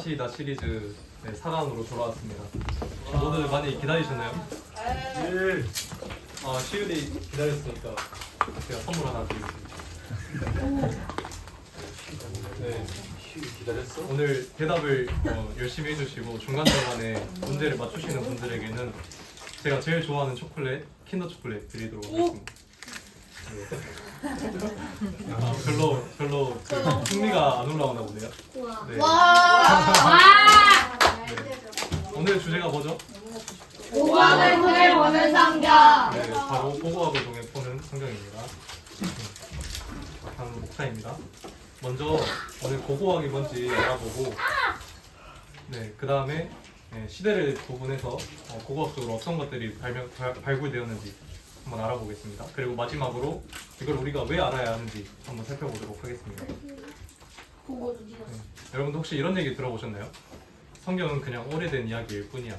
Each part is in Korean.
나 시리즈 4강으로 돌아왔습니다. 모두 많이 기다리셨나요? 네. 시윤이 기다렸으니까 제가 선물 하나 드리겠습니다. 네. 기다렸어? 오늘 대답을 열심히 해주시고 중간중간에 문제를 맞추시는 분들에게는 제가 제일 좋아하는 초콜릿, 킨더 초콜릿 드리도록 하겠습니다. 네. 별로 흥미가 안 올라오나 보네요. 네. 네. 오늘 주제가 뭐죠? 고고학을 통해 보는 성경. 네, 바로 고고학을 통해 보는 성경입니다. 다음 목사입니다. 먼저 오늘 고고학이 뭔지 알아보고, 그 다음에 시대를 구분해서 고고학적으로 어떤 것들이 발굴되었는지 한번 알아보겠습니다. 그리고 마지막으로 이걸 우리가 왜 알아야 하는지 한번 살펴보도록 하겠습니다. 여러분도 혹시 이런 얘기 들어보셨나요? 성경은 그냥 오래된 이야기일 뿐이야.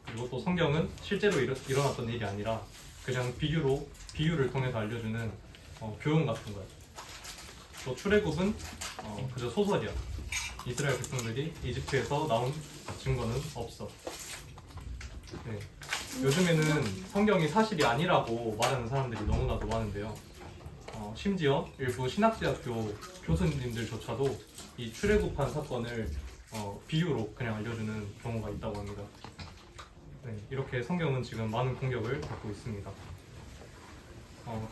그리고 또 성경은 실제로 일어났던 일이 아니라 그냥 비유를 통해서 알려주는 교훈 같은 거야. 또 출애굽은 그저 소설이야. 이스라엘 백성들이 이집트에서 나온 증거는 없어. 네. 요즘에는 성경이 사실이 아니라고 말하는 사람들이 너무나도 많은데요. 심지어 일부 신학대학교 교수님들조차도 이 출애굽한 사건을 비유로 그냥 알려주는 경우가 있다고 합니다. 네, 이렇게 성경은 지금 많은 공격을 받고 있습니다.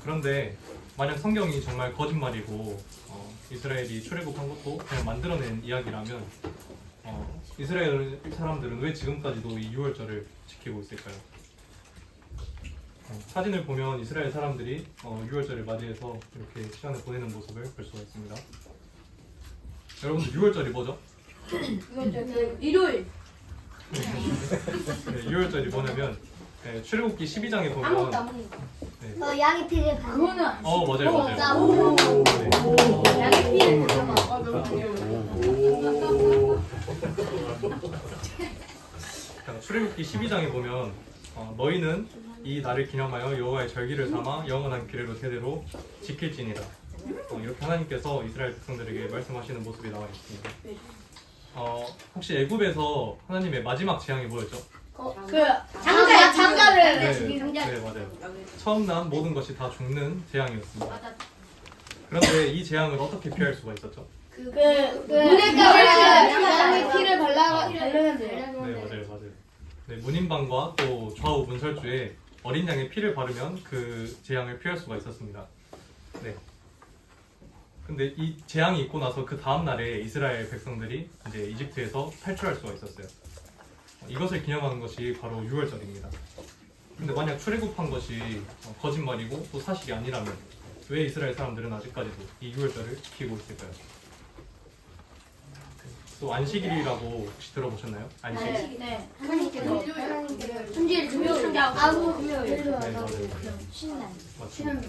그런데 만약 성경이 정말 거짓말이고 이스라엘이 출애굽한 것도 그냥 만들어낸 이야기라면 이스라엘 사람들은 왜 지금까지도 이 유월절을 지키고 있을까요? 사진을 보면 이스라엘 사람들이 유월절을 맞이해서 이렇게 시간을 보내는 모습을 볼 수가 있습니다. 여러분들 유월절이 뭐죠? 일요일. 네, 유월절이 뭐냐면 출애굽기 12장에 보면 양이 피를 그거는 맞아요. 양이 피를 출애굽기 12장에 보면 너희는 이 날을 기념하여 여호와의 절기를 삼아 영원한 규례로 대대로 지킬지니라. 이렇게 하나님께서 이스라엘 백성들에게 말씀하시는 모습이 나와 있습니다. 혹시 애굽에서 하나님의 마지막 재앙이 뭐였죠? 장자를. 네, 맞아요. 처음 난 모든 것이 다 죽는 재앙이었습니다. 그런데 이 재앙을 어떻게 피할 수가 있었죠? 문에다가 양의 피를 바르면 돼요. 네, 맞아요. 네, 문인방과 또 좌우 문설주에 어린 양의 피를 바르면 그 재앙을 피할 수가 있었습니다. 네. 근데 이 재앙이 있고 나서 그 다음 날에 이스라엘 백성들이 이제 이집트에서 탈출할 수가 있었어요. 이것을 기념하는 것이 바로 유월절입니다. 근데 만약 출애굽한 것이 거짓말이고 또 사실이 아니라면 왜 이스라엘 사람들은 아직까지도 이 유월절을 지키고 있을까요? 또 안식일이라고 혹시 들어보셨나요? 안식일? 네. 하나님께서 금요일 충기하고 금요일 네, 맞아요. 쉬는 날. 맞습니다.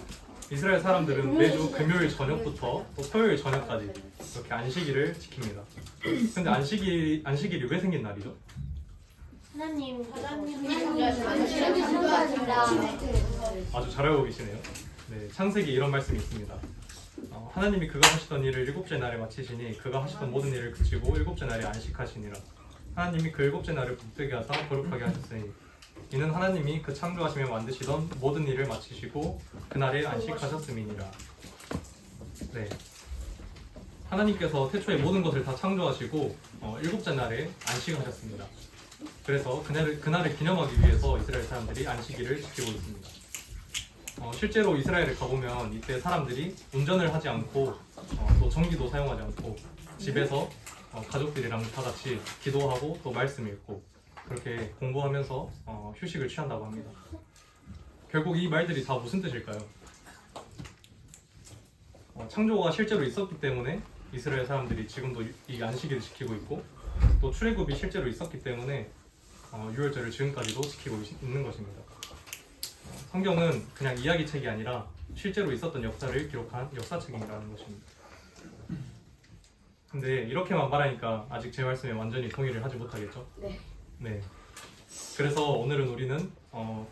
이스라엘 사람들은 매주 금요일 저녁부터 또 토요일 저녁까지 이렇게 안식일을 지킵니다. 근데 안식일이 왜 생긴 날이죠? 아주 잘 알고 계시네요. 네, 창세기 이런 말씀이 있습니다. 하나님이 그가 하시던 일을 일곱째 날에 마치시니 그가 하시던 모든 일을 그치고 일곱째 날에 안식하시니라. 하나님이 그 일곱째 날을 복되게 하사 거룩하게 하셨으니 이는 하나님이 그 창조하시며 만드시던 모든 일을 마치시고 그날에 안식하셨음이니라. 네, 하나님께서 태초에 모든 것을 다 창조하시고 일곱째 날에 안식하셨습니다. 그래서 그날을 기념하기 위해서 이스라엘 사람들이 안식일을 지키고 있습니다. 실제로 이스라엘에 가보면 이때 사람들이 운전을 하지 않고 또 전기도 사용하지 않고 집에서 가족들이랑 다 같이 기도하고 또 말씀 읽고 그렇게 공부하면서 휴식을 취한다고 합니다. 결국 이 말들이 다 무슨 뜻일까요? 창조가 실제로 있었기 때문에 이스라엘 사람들이 지금도 이 안식일을 지키고 있고 또 출애굽이 실제로 있었기 때문에 유월절을 지금까지도 지키고 있는 것입니다. 성경은 그냥 이야기책이 아니라 실제로 있었던 역사를 기록한 역사책이라는 것입니다. 근데 이렇게만 말하니까 아직 제 말씀에 완전히 동의를 하지 못하겠죠? 네. 그래서 오늘은 우리는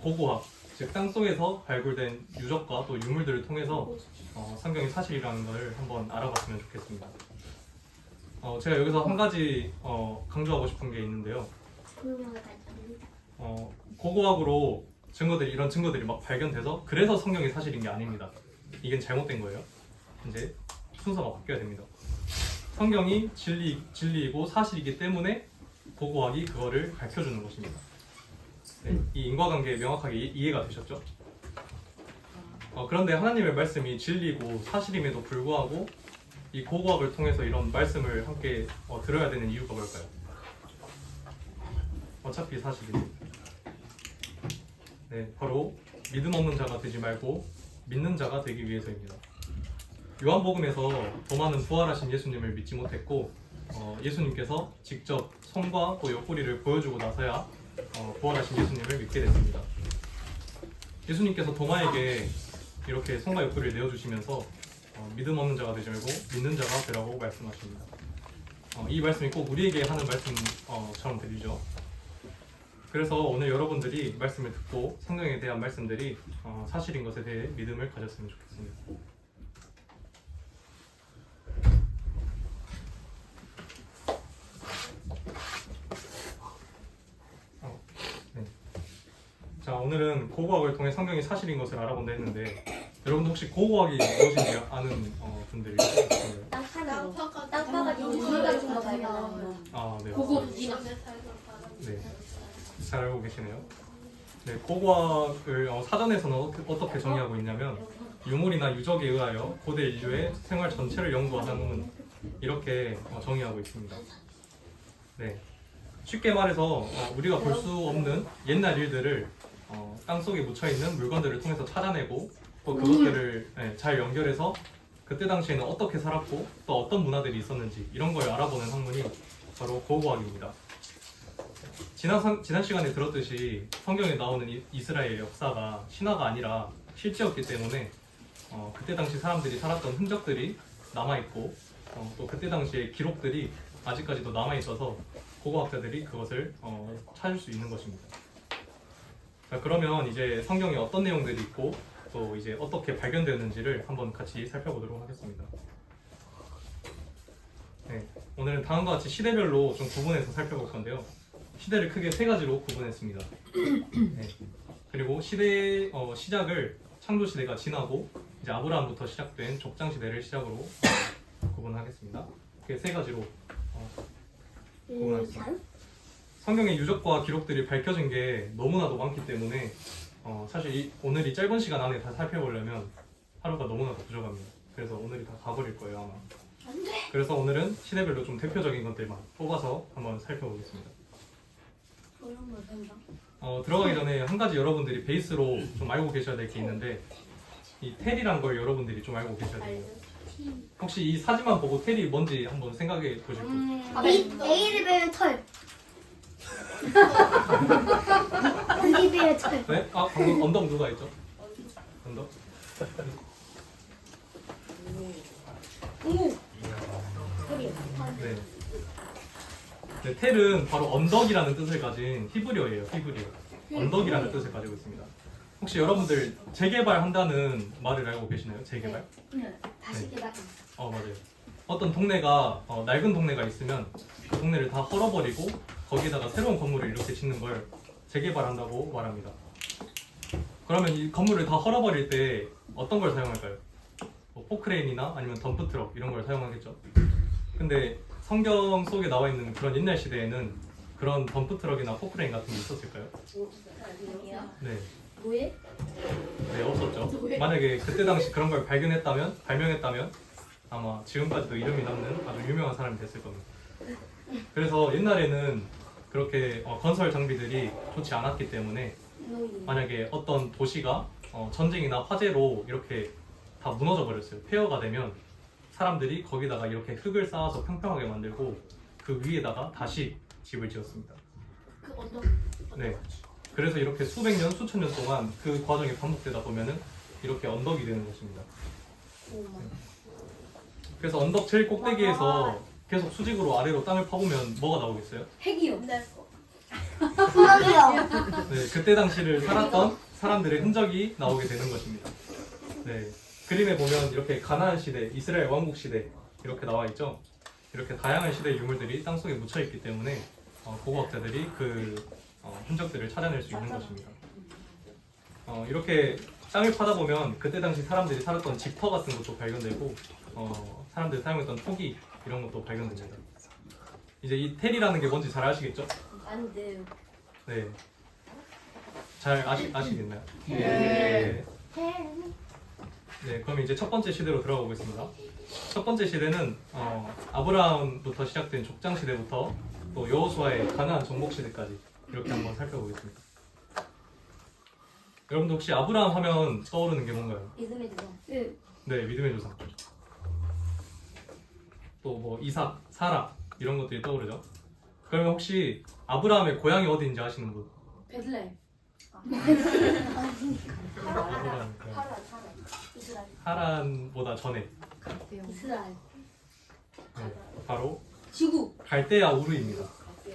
고고학, 즉 땅속에서 발굴된 유적과 또 유물들을 통해서 성경이 사실이라는 것을 한번 알아봤으면 좋겠습니다. 제가 여기서 한 가지 강조하고 싶은 게 있는데요. 고고학으로 이런 증거들이 막 발견돼서 그래서 성경이 사실인 게 아닙니다. 이건 잘못된 거예요. 이제 순서가 바뀌어야 됩니다. 성경이 진리이고 사실이기 때문에 고고학이 그거를 밝혀주는 것입니다. 네, 이 인과관계 명확하게 이해가 되셨죠? 그런데 하나님의 말씀이 진리고 사실임에도 불구하고 이 고고학을 통해서 이런 말씀을 함께 들어야 되는 이유가 뭘까요? 어차피 사실이니. 네, 바로 믿음 없는 자가 되지 말고 믿는 자가 되기 위해서입니다. 요한복음에서 도마는 부활하신 예수님을 믿지 못했고 예수님께서 직접 손과 또 옆구리를 보여주고 나서야 부활하신 예수님을 믿게 됐습니다. 예수님께서 도마에게 이렇게 손과 옆구리를 내어주시면서 믿음 없는 자가 되지 말고 믿는 자가 되라고 말씀하십니다. 이 말씀이 꼭 우리에게 하는 말씀처럼 들리죠. 그래서 오늘 여러분들이 말씀을 듣고 성경에 대한 말씀들이 사실인 것에 대해 믿음을 가졌으면 좋겠습니다. 네. 자, 오늘은 고고학을 통해 성경이 사실인 것을 알아본다 했는데 여러분도 혹시 고고학이 무엇인지 아는 분들이 있으신가요? 땅 파가지고 물 같은 거 발견하면 네. 고고 네, 잘 알고 계시네요. 네, 고고학을 사전에서는 어떻게 정의하고 있냐면 유물이나 유적에 의하여 고대 인류의 생활 전체를 연구한 학문 이렇게 정의하고 있습니다. 네, 쉽게 말해서 우리가 볼 수 없는 옛날 일들을 땅 속에 묻혀 있는 물건들을 통해서 찾아내고 또 그것들을 잘 연결해서 그때 당시에는 어떻게 살았고 또 어떤 문화들이 있었는지 이런 걸 알아보는 학문이 바로 고고학입니다. 지난 시간에 들었듯이 성경에 나오는 이스라엘 역사가 신화가 아니라 실제였기 때문에 그때 당시 사람들이 살았던 흔적들이 남아있고 또 그때 당시의 기록들이 아직까지도 남아있어서 고고학자들이 그것을 찾을 수 있는 것입니다. 자, 그러면 이제 성경에 어떤 내용들이 있고 또 이제 어떻게 발견되었는지를 한번 같이 살펴보도록 하겠습니다. 네, 오늘은 다음과 같이 시대별로 좀 구분해서 살펴볼 건데요. 시대를 크게 세 가지로 구분했습니다. 네, 그리고 시작을 창조 시대가 지나고 이제 아브라함부터 시작된 족장 시대를 시작으로 구분하겠습니다. 이렇게 세 가지로 구분하겠습니다. 성경의 유적과 기록들이 밝혀진 게 너무나도 많기 때문에 사실 오늘 이 짧은 시간 안에 다 살펴보려면 하루가 너무나도 부족합니다. 그래서 오늘이 다 가버릴 거예요 아마. 그래서 오늘은 시대별로 좀 대표적인 것들만 뽑아서 한번 살펴보겠습니다. 들어가기 전에 한 가지 여러분들이 베이스로 좀 알고 계셔야 될 게 있는데 이 텔이란 걸 여러분들이 좀 알고 계셔야 돼요. 혹시 이 사진만 보고 텔이 뭔지 한번 생각해 보실게요. A를 배면 털. B를 배면 털. 네? 방금 언덕 누가 했죠? 언덕? 네. 네, 텔은 바로 언덕이라는 뜻을 가진 히브리어예요. 히브리어. 언덕이라는 뜻을 가지고 있습니다. 혹시 여러분들 재개발한다는 말을 알고 계시나요? 재개발? 다시 개발. 맞아요. 어떤 동네가 낡은 동네가 있으면 그 동네를 다 헐어버리고 거기다가 새로운 건물을 이렇게 짓는 걸 재개발한다고 말합니다. 그러면 이 건물을 다 헐어버릴 때 어떤 걸 사용할까요? 포크레인이나 아니면 덤프트럭 이런 걸 사용하겠죠. 근데 성경 속에 나와 있는 그런 옛날 시대에는 그런 덤프트럭이나 포크레인 같은 게 있었을까요? 네. 뭐해? 네, 없었죠. 만약에 그때 당시 그런 걸 발명했다면 아마 지금까지도 이름이 남는 아주 유명한 사람이 됐을 겁니다. 그래서 옛날에는 그렇게 건설 장비들이 좋지 않았기 때문에 만약에 어떤 도시가 전쟁이나 화재로 이렇게 다 무너져 버렸어요. 폐허가 되면 사람들이 거기다가 이렇게 흙을 쌓아서 평평하게 만들고 그 위에다가 다시 집을 지었습니다. 그 언덕. 네. 그래서 이렇게 수백 년, 수천 년 동안 그 과정이 반복되다 보면은 이렇게 언덕이 되는 것입니다. 그래서 언덕 제일 꼭대기에서 계속 수직으로 아래로 땅을 파보면 뭐가 나오겠어요? 핵이요. 구멍이요. 네, 그때 당시를 살았던 사람들의 흔적이 나오게 되는 것입니다. 네, 그림에 보면 이렇게 가나안 시대, 이스라엘 왕국 시대 이렇게 나와 있죠. 이렇게 다양한 시대의 유물들이 땅속에 묻혀 있기 때문에 고고학자들이 그 흔적들을 찾아낼 수 있는 것입니다. 이렇게 땅을 파다 보면 그때 당시 사람들이 살았던 집터 같은 것도 발견되고 사람들이 사용했던 토기 이런 것도 발견됩니다. 이제 이 텔이라는 게 뭔지 잘 아시겠죠? 안 돼요. 네. 잘 아시겠나요? 네. 네, 그럼 이제 첫 번째 시대로 들어가 보겠습니다. 첫 번째 시대는 아브라함부터 시작된 족장 시대부터 또 여호수아의 가나안 정복 시대까지 이렇게 한번 살펴보겠습니다. 여러분들 혹시 아브라함 하면 떠오르는 게 뭔가요? 믿음의 조상. 네, 믿음의 조상. 또 뭐 이삭, 사라 이런 것들이 떠오르죠. 그러면 혹시 아브라함의 고향이 어디인지 아시는 분? 베들레. 아브라함 고향. 이스라엘. 하란보다 전에 이스라엘. 네, 바로 지구. 갈대아 우르입니다.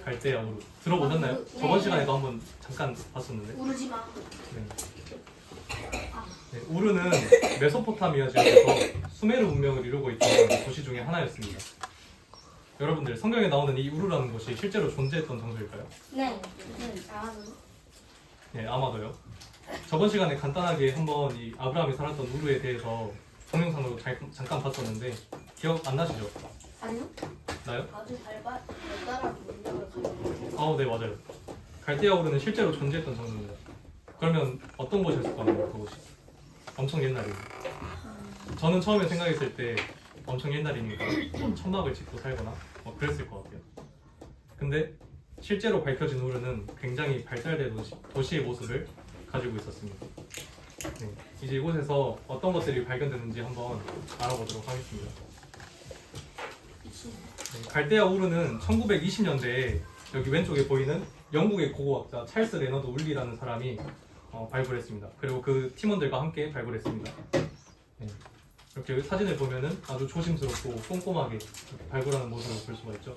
갈대아 우르 들어보셨나요? 저번 시간에도 한번 잠깐 봤었는데. 우르지 마. 네. 네, 우르는 메소포타미아 지역에서 수메르 문명을 이루고 있던 도시 중에 하나였습니다. 여러분들 성경에 나오는 이 우르라는 곳이 실제로 존재했던 장소일까요? 네. 아마도. 네, 아마도요. 저번 시간에 간단하게 한번 이 아브라함이 살았던 우르에 대해서 동영상으로 잠깐 봤었는데 기억 안 나시죠? 아니요. 나요? 아주 발달한 문명을 가지고. 네 맞아요. 갈대아 우르는 실제로 존재했던 장소입니다. 그러면 어떤 곳이었을 것 같나요? 그곳이 엄청 옛날이에요. 저는 처음에 생각했을 때 엄청 옛날이니까 뭐 천막을 짓고 살거나 뭐 그랬을 것 같아요. 근데 실제로 밝혀진 우르는 굉장히 발달된 도시의 모습을 가지고 있었습니다. 네, 이제 이곳에서 어떤 것들이 발견되는지 한번 알아보도록 하겠습니다. 네, 갈대아 우르는 1920년대에 여기 왼쪽에 보이는 영국의 고고학자 찰스 레너드 울리라는 사람이 발굴했습니다. 그리고 그 팀원들과 함께 발굴했습니다. 네, 이렇게 사진을 보면은 아주 조심스럽고 꼼꼼하게 이렇게 발굴하는 모습을 볼 수가 있죠.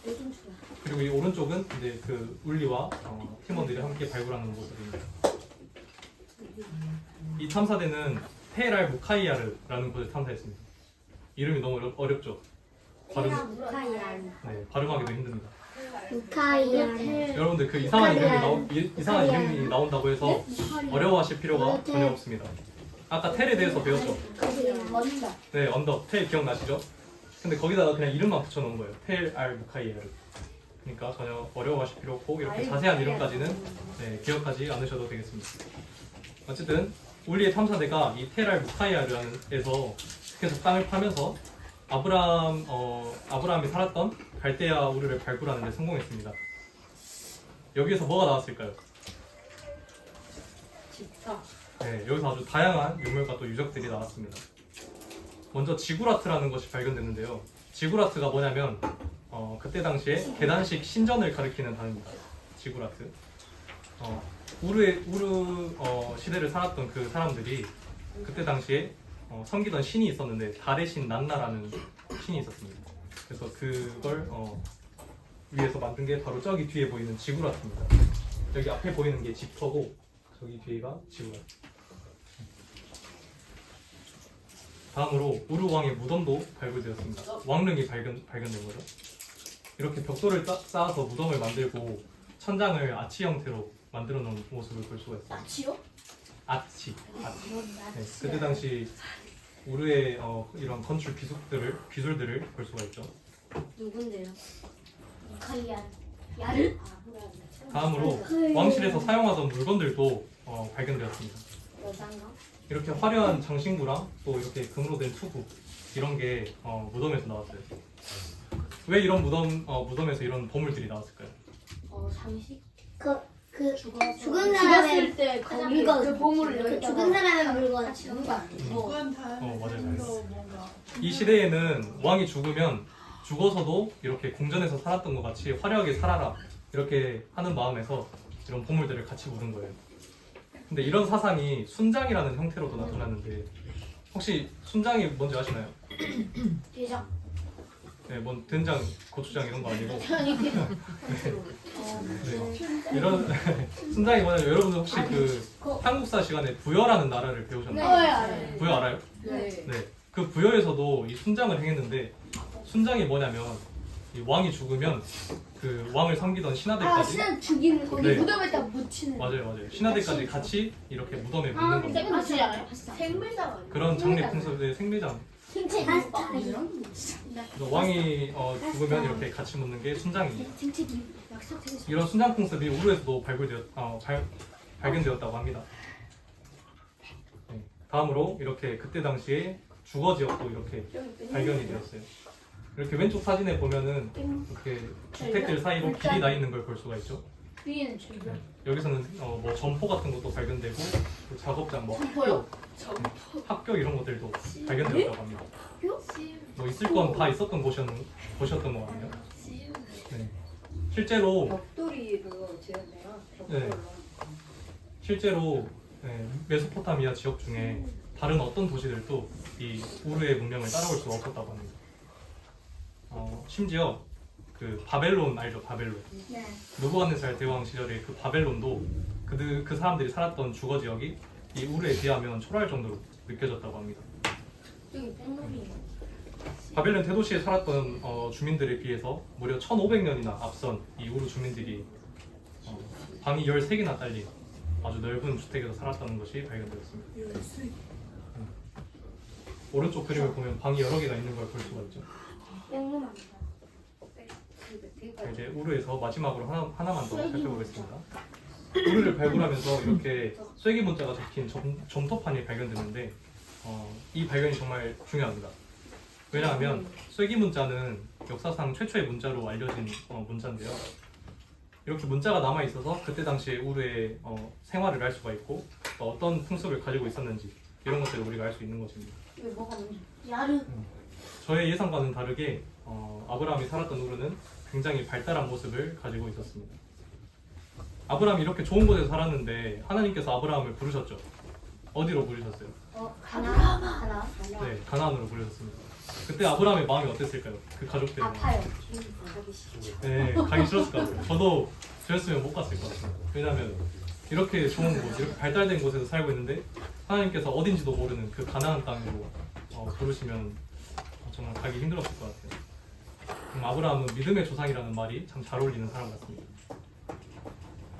요즘 추워. 그리고 이 오른쪽은 이제 그 울리와 팀원들이 함께 발굴하는 모습입니다. 이 탐사대는 테헤랄 무카이야르라는 곳을 탐사했습니다. 이름이 너무 어렵죠? 무카이안. 네, 발음하기도 힘듭니다. 무카이야. 여러분들 그 이상한 이름이 나온다고 해서 어려워하실 필요가 전혀 없습니다. 아까 텔에 대해서 배웠죠? 언더. 네, 언덕 텔 기억나시죠? 근데 거기다가 그냥 이름만 붙여놓은 거예요. 텔 알 무카이야르. 그러니까 전혀 어려워하실 필요 없고 이렇게 자세한 이름까지는 기억하지 않으셔도 되겠습니다. 어쨌든 울리의 탐사대가 이 텔 알 무카이야르에서 계속 땅을 파면서 아브라함이 살았던 갈대아 우르를 발굴하는 데 성공했습니다. 여기에서 뭐가 나왔을까요? 집사. 네, 여기서 아주 다양한 유물과 또 유적들이 나왔습니다. 먼저 지구라트라는 것이 발견됐는데요. 지구라트가 뭐냐면 그때 당시에 계단식 신전을 가리키는 단어입니다. 지구라트. 우르 시대를 살았던 그 사람들이 그때 당시에 섬기던 신이 있었는데 달의 신 난나라는 신이 있었습니다. 그래서 그걸 위에서 만든 게 바로 저기 뒤에 보이는 지구라트입니다. 여기 앞에 보이는 게 집터고 저기 뒤에가 지구라트. 다음으로 우르 왕의 무덤도 발굴되었습니다. 왕릉이 발견된 거죠. 이렇게 벽돌을 쌓아서 무덤을 만들고 천장을 아치 형태로 만들어 놓은 모습을 볼 수가 있어요. 아치요? 아치. 네, 그때 당시 우르의 이런 건축 기술들을 볼 수가 있죠. 누군데요? 무카이야. 야르? 다음으로 왕실에서 사용하던 물건들도 발견되었습니다. 여잔가? 이렇게 화려한 장신구랑 또 이렇게 금으로 된 투구 이런 게 무덤에서 나왔어요. 왜 이런 무덤에서 이런 보물들이 나왔을까요? 장식? 죽은 사람의 죽었을 때 거기 물건. 그 보물을 그 여기다가 죽은 사람의 물건. 그건 다음에 맞아요. 좀더 뭔가 이 시대에는 왕이 죽으면 죽어서도 이렇게 궁전에서 살았던 것 같이 화려하게 살아라 이렇게 하는 마음에서 이런 보물들을 같이 묻은 거예요. 근데 이런 사상이 순장이라는 형태로도 나타났는데 혹시 순장이 뭔지 아시나요? 대장. 네, 뭔 된장, 고추장 이런 거 아니고 네, 이런 순장이 뭐냐면 여러분들 혹시 그 한국사 시간에 부여라는 나라를 배우셨나요? 알아요. 부여 알아요? 네. 네, 그 부여에서도 이 순장을 행했는데 순장이 뭐냐면 이 왕이 죽으면 그 왕을 섬기던 아, 신하들까지 신은 죽이는 거. 거기 네. 무덤에다 묻히는. 맞아요. 신하들까지 같이 이렇게 무덤에 묻는 아, 겁니다. 생각나지 않아요? 생물상 아니야? 그런 장례 풍습의 생매장. 생체 파스타 이런. 그래서 왕이 죽으면 이렇게 같이 묻는 게 순장입니다. 생체 기운. 약속 되게 이런 순장 풍습이 우르에서도 발견되었다고 합니다. 네. 다음으로 이렇게 그때 당시에 주거 지역도 이렇게 발견이 되었어요. 이렇게 왼쪽 사진에 보면은 이렇게 주택들 사이로 길이 나 있는 걸 볼 수가 있죠. 위에는 줄여. 네. 여기서는 뭐 점포 같은 것도 발견되고 또 작업장, 뭐 점포요? 학교 이런 것들도 발견되었다고 합니다. 뭐 있을 건 다 있었던 곳이었던 것 같네요. 네. 실제로 벽돌이로 지었네요. 네. 실제로 메소포타미아 지역 중에 다른 어떤 도시들도 이 우르의 문명을 따라올 수가 없었다고 합니다. 심지어 그 바벨론 알죠? 바벨론. 네. 느부갓네살 대왕 시절에 그 바벨론도 그 사람들이 살았던 주거 지역이 이 우르에 비하면 초라할 정도로 느껴졌다고 합니다. 여기 뺑놀이에요. 바벨론 대도시에 살았던 주민들에 비해서 무려 1500년이나 앞선 이 우르 주민들이 방이 13개나 딸린 아주 넓은 주택에서 살았다는 것이 발견되었습니다. 오른쪽 그림을 보면 방이 여러 개가 있는 걸 볼 수가 있죠. 뺑놀합니다. 자, 이제 우르에서 마지막으로 하나만 더 살펴보겠습니다. 우르를 발굴하면서 이렇게 쐐기 문자가 적힌 점토판이 발견됐는데 이 발견이 정말 중요합니다. 왜냐하면 쐐기 문자는 역사상 최초의 문자로 알려진 문자인데요. 이렇게 문자가 남아 있어서 그때 당시에 우르의 생활을 알 수가 있고 어떤 풍습을 가지고 있었는지 이런 것들을 우리가 알 수 있는 것입니다. 이게 뭐가 뭔지. 야르. 저의 예상과는 다르게 아브라함이 살았던 우르는 굉장히 발달한 모습을 가지고 있었습니다. 아브라함이 이렇게 좋은 곳에서 살았는데 하나님께서 아브라함을 부르셨죠. 어디로 부르셨어요? 가나. 네, 가나안으로 부르셨습니다. 그때 아브라함의 마음이 어땠을까요? 그 가족 때문에. 아파요. 네, 가기 싫었을 것 같아요. 저도 저였으면 못 갔을 것 같아요. 왜냐하면 이렇게 좋은 곳, 이렇게 발달된 곳에서 살고 있는데 하나님께서 어딘지도 모르는 그 가나안 땅으로 부르시면 정말 가기 힘들었을 것 같아요. 아브라함은 믿음의 조상이라는 말이 참 잘 어울리는 사람 같습니다.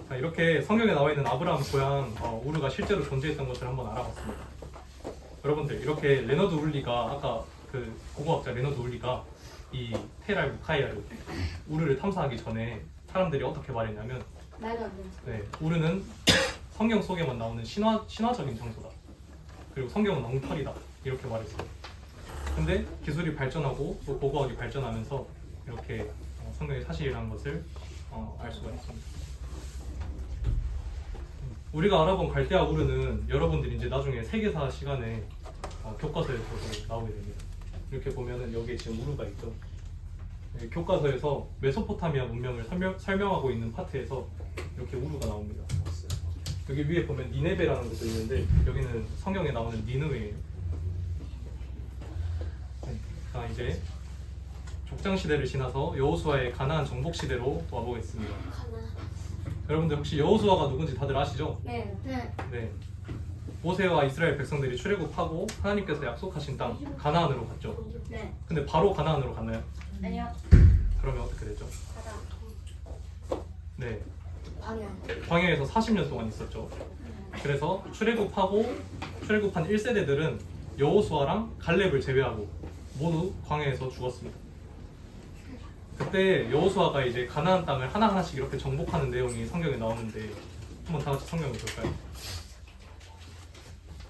자, 이렇게 성경에 나와 있는 아브라함 고향 우르가 실제로 존재했던 것을 한번 알아봤습니다. 여러분들 이렇게 레너드 울리가 아까 그 고고학자 레너드 울리가 이 테랄 무카이아를 우르를 탐사하기 전에 사람들이 어떻게 말했냐면 말도 안 되는. 네, 우르는 성경 속에만 나오는 신화적인 장소다. 그리고 성경은 엉터리다. 이렇게 말했어요. 근데 기술이 발전하고 또 고고학이 발전하면서 이렇게 성경의 사실이라는 것을 알 수가 있습니다. 우리가 알아본 갈대아 우르는 여러분들이 이제 나중에 세계사 시간에 교과서에서도 나오게 됩니다. 이렇게 보면은 여기에 지금 우르가 있죠. 네, 교과서에서 메소포타미아 문명을 설명하고 있는 파트에서 이렇게 우르가 나옵니다. 여기 위에 보면 니네베라는 것도 있는데 여기는 성경에 나오는 니느웨예요. 네, 자 이제 족장 시대를 지나서 여호수아의 가나안 정복 시대로 와보겠습니다. 여러분들 혹시 여호수아가 누군지 다들 아시죠? 네. 네. 모세와 이스라엘 백성들이 출애굽하고 하나님께서 약속하신 땅 가나안으로 갔죠. 네. 근데 바로 가나안으로 갔나요? 아니요. 그러면 어떻게 되죠? 가다. 네. 방향. 광야에서 40년 동안 있었죠. 그래서 출애굽한 1세대들은 여호수아랑 갈렙을 제외하고 모두 광야에서 죽었습니다. 그때 여호수아가 이제 가나안 땅을 하나하나씩 이렇게 정복하는 내용이 성경에 나오는데 한번 다 같이 성경을 볼까요?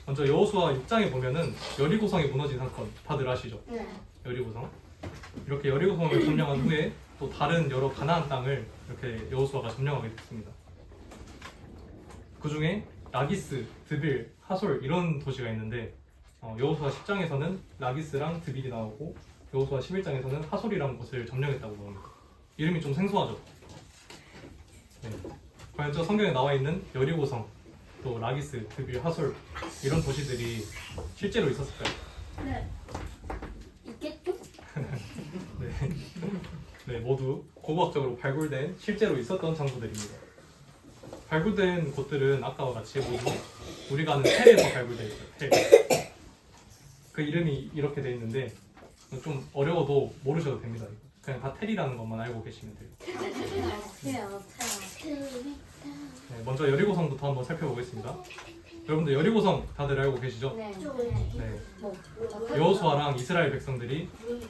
먼저 여호수아 6장에 보면은 여리고성이 무너진 사건 다들 아시죠? 네. 여리고성. 이렇게 여리고성을 점령한 후에 또 다른 여러 가나안 땅을 이렇게 여호수아가 점령하게 됐습니다. 그 중에 라기스, 드빌, 하솔 이런 도시가 있는데 여호수아 10장에서는 라기스랑 드빌이 나오고 여호수아 11장에서는 하솔이라는 곳을 점령했다고 나옵니다. 이름이 좀 생소하죠? 네. 과연 저 성경에 나와 있는 여리고성, 또 라기스, 드빌, 하솔 이런 도시들이 실제로 있었을까요? 네. 있겠죠? 네. 네, 모두 고고학적으로 발굴된 실제로 있었던 장소들입니다. 발굴된 곳들은 아까와 같이 모두 우리가 아는 텔에서 발굴되어 있어요. 텔. 그 이름이 이렇게 돼 있는데 좀 어려워도 모르셔도 됩니다. 이거. 그냥 다 텔이라는 것만 알고 계시면 돼요. 태요. 네, 먼저 여리고성부터 한번 살펴보겠습니다. 여러분들 여리고성 다들 알고 계시죠? 네. 네. 뭐. 여호수아랑 이스라엘 백성들이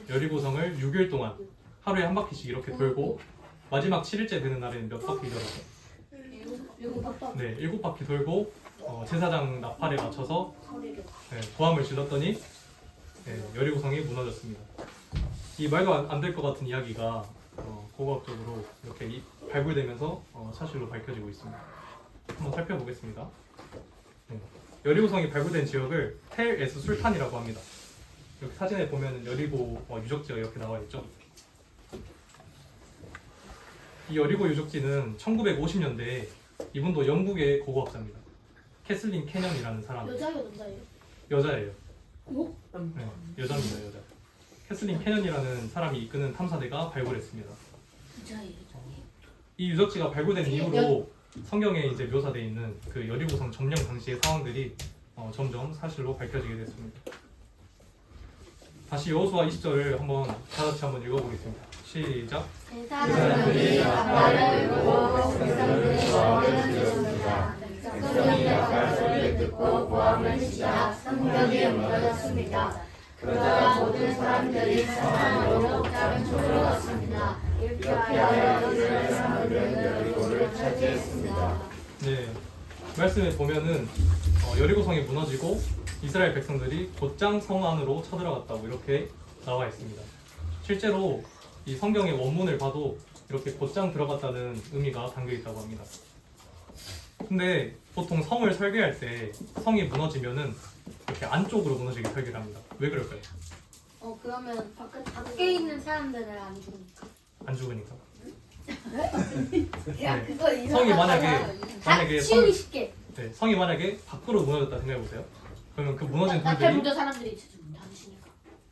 여리고성을 6일 동안 하루에 한 바퀴씩 이렇게 돌고 마지막 7일째 되는 날에는 몇 바퀴 돌았어요? 네, 7바퀴 돌고 제사장 나팔에 맞춰서 고함을 질렀더니 여리고성이 무너졌습니다. 이 말도 안 될 것 같은 이야기가 고고학적으로 이렇게 발굴되면서 사실로 밝혀지고 있습니다. 한번 살펴보겠습니다. 네, 여리고성이 발굴된 지역을 텔 에스 술탄이라고 합니다. 여기 사진에 보면 여리고 유적지가 이렇게 나와 있죠. 이 여리고 유적지는 1950년대에 이분도 영국의 고고학자입니다. 캐슬린 캐년이라는 사람. 여자예요, 남자예요? 여자예요. 오? 네, 여자입니다, 여자. 캐슬린 캐년이라는 사람이 이끄는 탐사대가 발굴했습니다. 여자예요. 이 유적지가 발굴된 이후로 성경에 이제 묘사되어 있는 그 여리고성 점령 당시의 상황들이 점점 사실로 밝혀지게 됐습니다. 다시 여호수아 20절을 한번 다 같이 한번 읽어보겠습니다. 시작. 제사장들이 나팔을 불고 백성들이 머리를 들었습니다. 백성들이 나팔 소리를 듣고 고함을 치자 성벽이 무너졌습니다. 그러자 모든 사람들이 성 안으로 복잡한 쪽으로 갔습니다. 이렇게 하여 이스라엘 사람들은 여리고를 차지했습니다. 네, 말씀에 보면은 여리고성이 무너지고 이스라엘 백성들이 곧장 성 안으로 쳐들어갔다고 이렇게 나와 있습니다. 실제로 이 성경의 원문을 봐도 이렇게 곧장 들어갔다는 의미가 담겨 있다고 합니다. 근데 보통 성을 설계할 때 성이 무너지면은 이렇게 안쪽으로 무너지게 설계를 합니다. 왜 그럴까요? 그러면 밖에 있는 사람들을 안 죽으니까. 안 죽으니까. 야, 네. 그거 이상하다. 성이 만약에 치우기 쉽게. 성이 만약에 밖으로 무너졌다 생각해 보세요. 그러면 그 무너진 나팔 돌들이 먼저 사람들이 다니시니까.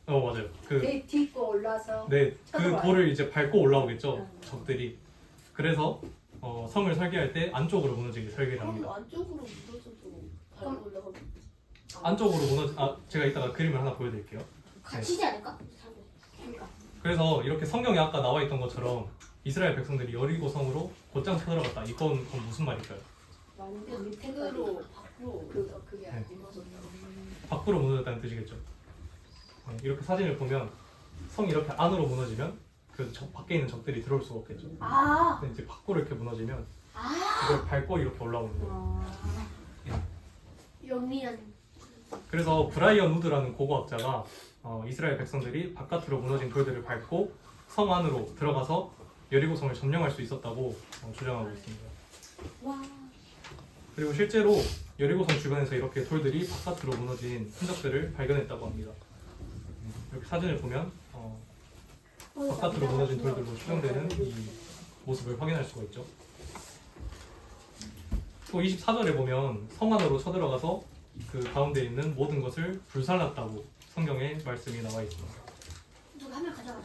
맞아요. 그 딛고 올라서 그 쳐들어와요. 돌을 이제 밟고 올라오겠죠. 적들이. 그래서 성을 설계할 때 안쪽으로 무너지게 설계를 합니다. 안쪽으로 묻어서도 밟고 올라가면 안쪽으로 제가 이따가 그림을 하나 보여드릴게요. 갇히지 않을까? 그러니까. 그래서 이렇게 성경에 아까 나와 있던 것처럼 이스라엘 백성들이 여리고성으로 곧장 쳐들어갔다. 이건 무슨 말일까요? 완전 밑으로 밖으로 그게 안 무너졌나. 밖으로 무너졌다는 뜻이겠죠. 네, 이렇게 사진을 보면 성이 이렇게 안으로 무너지면 그 밖에 있는 적들이 들어올 수가 없겠죠. 근데 이제 밖으로 이렇게 무너지면 이걸 밟고 이렇게 올라오는 거예요. 영리한. 그래서 브라이언 우드라는 고고학자가 이스라엘 백성들이 바깥으로 무너진 돌들을 밟고 성 안으로 들어가서 여리고성을 점령할 수 있었다고 주장하고 있습니다. 와. 그리고 실제로 여리고성 주변에서 이렇게 돌들이 바깥으로 무너진 흔적들을 발견했다고 합니다. 이렇게 사진을 보면 바깥으로 무너진 돌들로 추정되는 이 모습을 확인할 수가 있죠. 또 24절에 보면 성 안으로 쳐들어가서 그 가운데 있는 모든 것을 불살랐다고 성경에 말씀이 나와 있습니다. 누가 하면 가져가나?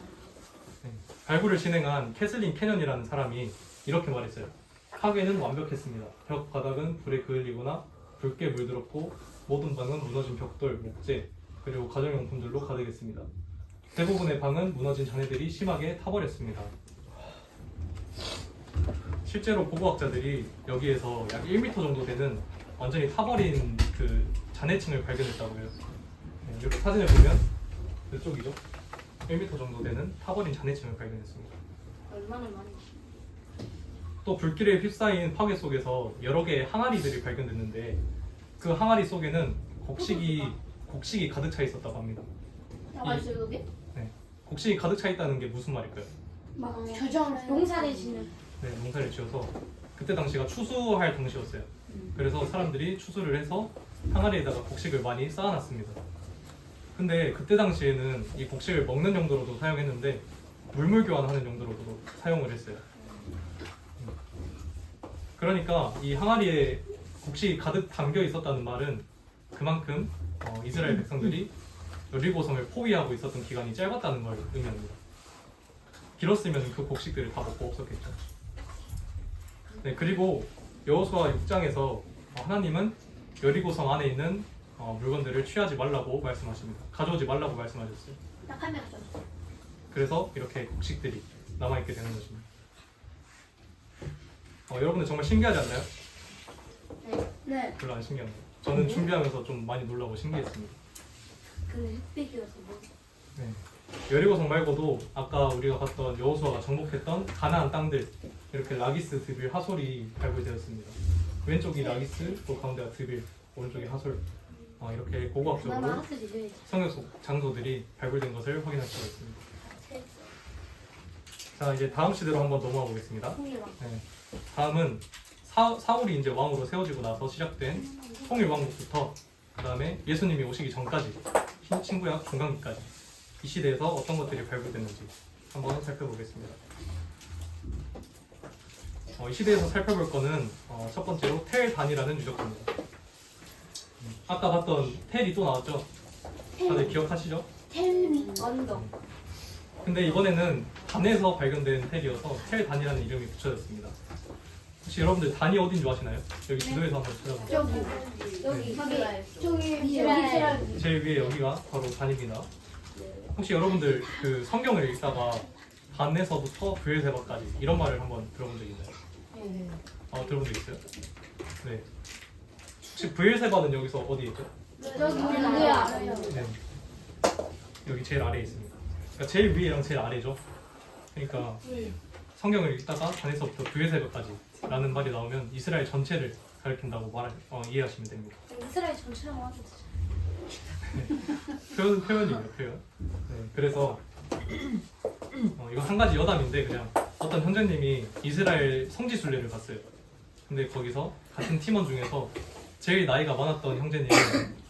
발굴을 진행한 캐슬린 캐년이라는 사람이 이렇게 말했어요. 파괴는 완벽했습니다. 벽 바닥은 불에 그을리거나 붉게 물들었고 모든 방은 무너진 벽돌, 목재, 그리고 가정용품들로 가득했습니다. 대부분의 방은 무너진 잔해들이 심하게 타버렸습니다. 실제로 고고학자들이 여기에서 약 1m 정도 되는 완전히 타버린 그 잔해층을 발견했다고 해요. 이렇게 사진을 보면 이쪽이죠. 1m 정도 되는 타버린 잔해층을 발견했습니다. 얼마나 많이. 또 불길에 휩싸인 파괴 속에서 여러 개의 항아리들이 발견됐는데 그 항아리 속에는 곡식이 가득 차 있었다고 합니다. 나와 있어요 여기? 곡식이 가득 차 있다는 게 무슨 말일까요? 막 교정 농사를 짓는. 네, 농사를 지어서 그때 당시가 추수할 당시였어요. 그래서 사람들이 추수를 해서 항아리에다가 곡식을 많이 쌓아놨습니다. 근데 그때 당시에는 이 곡식을 먹는 용도로도 사용했는데 물물 교환하는 용도로도 사용을 했어요. 그러니까 이 항아리에 곡식이 가득 담겨 있었다는 말은 그만큼 이스라엘 백성들이 여리고성을 포위하고 있었던 기간이 짧았다는 걸 의미합니다. 길었으면 그 곡식들을 다 먹고 없었겠죠. 네, 그리고 여호수아 6장에서 하나님은 여리고성 안에 있는 물건들을 취하지 말라고 말씀하십니다. 가져오지 말라고 말씀하셨어요. 딱 한 명이죠. 그래서 이렇게 곡식들이 남아있게 되는 것입니다. 여러분들 정말 신기하지 않나요? 네. 별로 안 신기한가요? 저는 준비하면서 좀 많이 놀라고 신기했습니다. 그 흑백이어서 뭐. 네. 여리고성 말고도 아까 우리가 봤던 여호수아가 정복했던 가나안 땅들 이렇게 라기스, 드빌, 하솔이 발굴되었습니다. 왼쪽이 라기스, 또 가운데가 드빌, 오른쪽이 하솔. 이렇게 그나마 고고학적으로 하슬이래. 성역 속 장소들이 발굴된 것을 확인할 수가 있습니다. 자, 이제 다음 시대로 한번 넘어가 보겠습니다. 통일왕. 네. 다음은 사울이 이제 왕으로 세워지고 나서 시작된 통일 왕국부터 그 다음에 예수님이 오시기 전까지 신구약 중간기까지 이 시대에서 어떤 것들이 발굴됐는지 한번 살펴보겠습니다. 이 시대에서 살펴볼 거는 첫 번째로 텔단이라는 유적지입니다. 아까 봤던 텔이 또 나왔죠? 다들 기억하시죠? 텔미 언덕. 근데 이번에는 단에서 발견된 텔이어서 텔단이라는 이름이 붙여졌습니다. 혹시 여러분들 단이 어딘 줄 아시나요? 여기 지도에서 한번 찾아보세요. 저기 네. 저기 이스라엘. 제일 위에 여기가 바로 단입니다. 혹시 여러분들 그 성경을 읽다가 단에서부터 브엘세바까지 이런 말을 한번 들어본 적 있나요? 네. 들어본 적 있어요? 네. 혹시 브엘세바는 여기서 어디에 있죠? 저기 누구야? 네. 여기 제일 아래에 있습니다. 그러니까 제일 위에랑 제일 아래죠. 그러니까 성경을 읽다가 단에서부터 브엘세바까지 라는 말이 나오면 이스라엘 전체를 가리킨다고 이해하시면 됩니다. 이스라엘 전체라고 하죠. 표현이에요, 표현. 네, 그래서 이거 한 가지 여담인데 그냥 어떤 형제님이 이스라엘 성지 순례를 갔어요. 근데 거기서 같은 팀원 중에서 제일 나이가 많았던 형제님을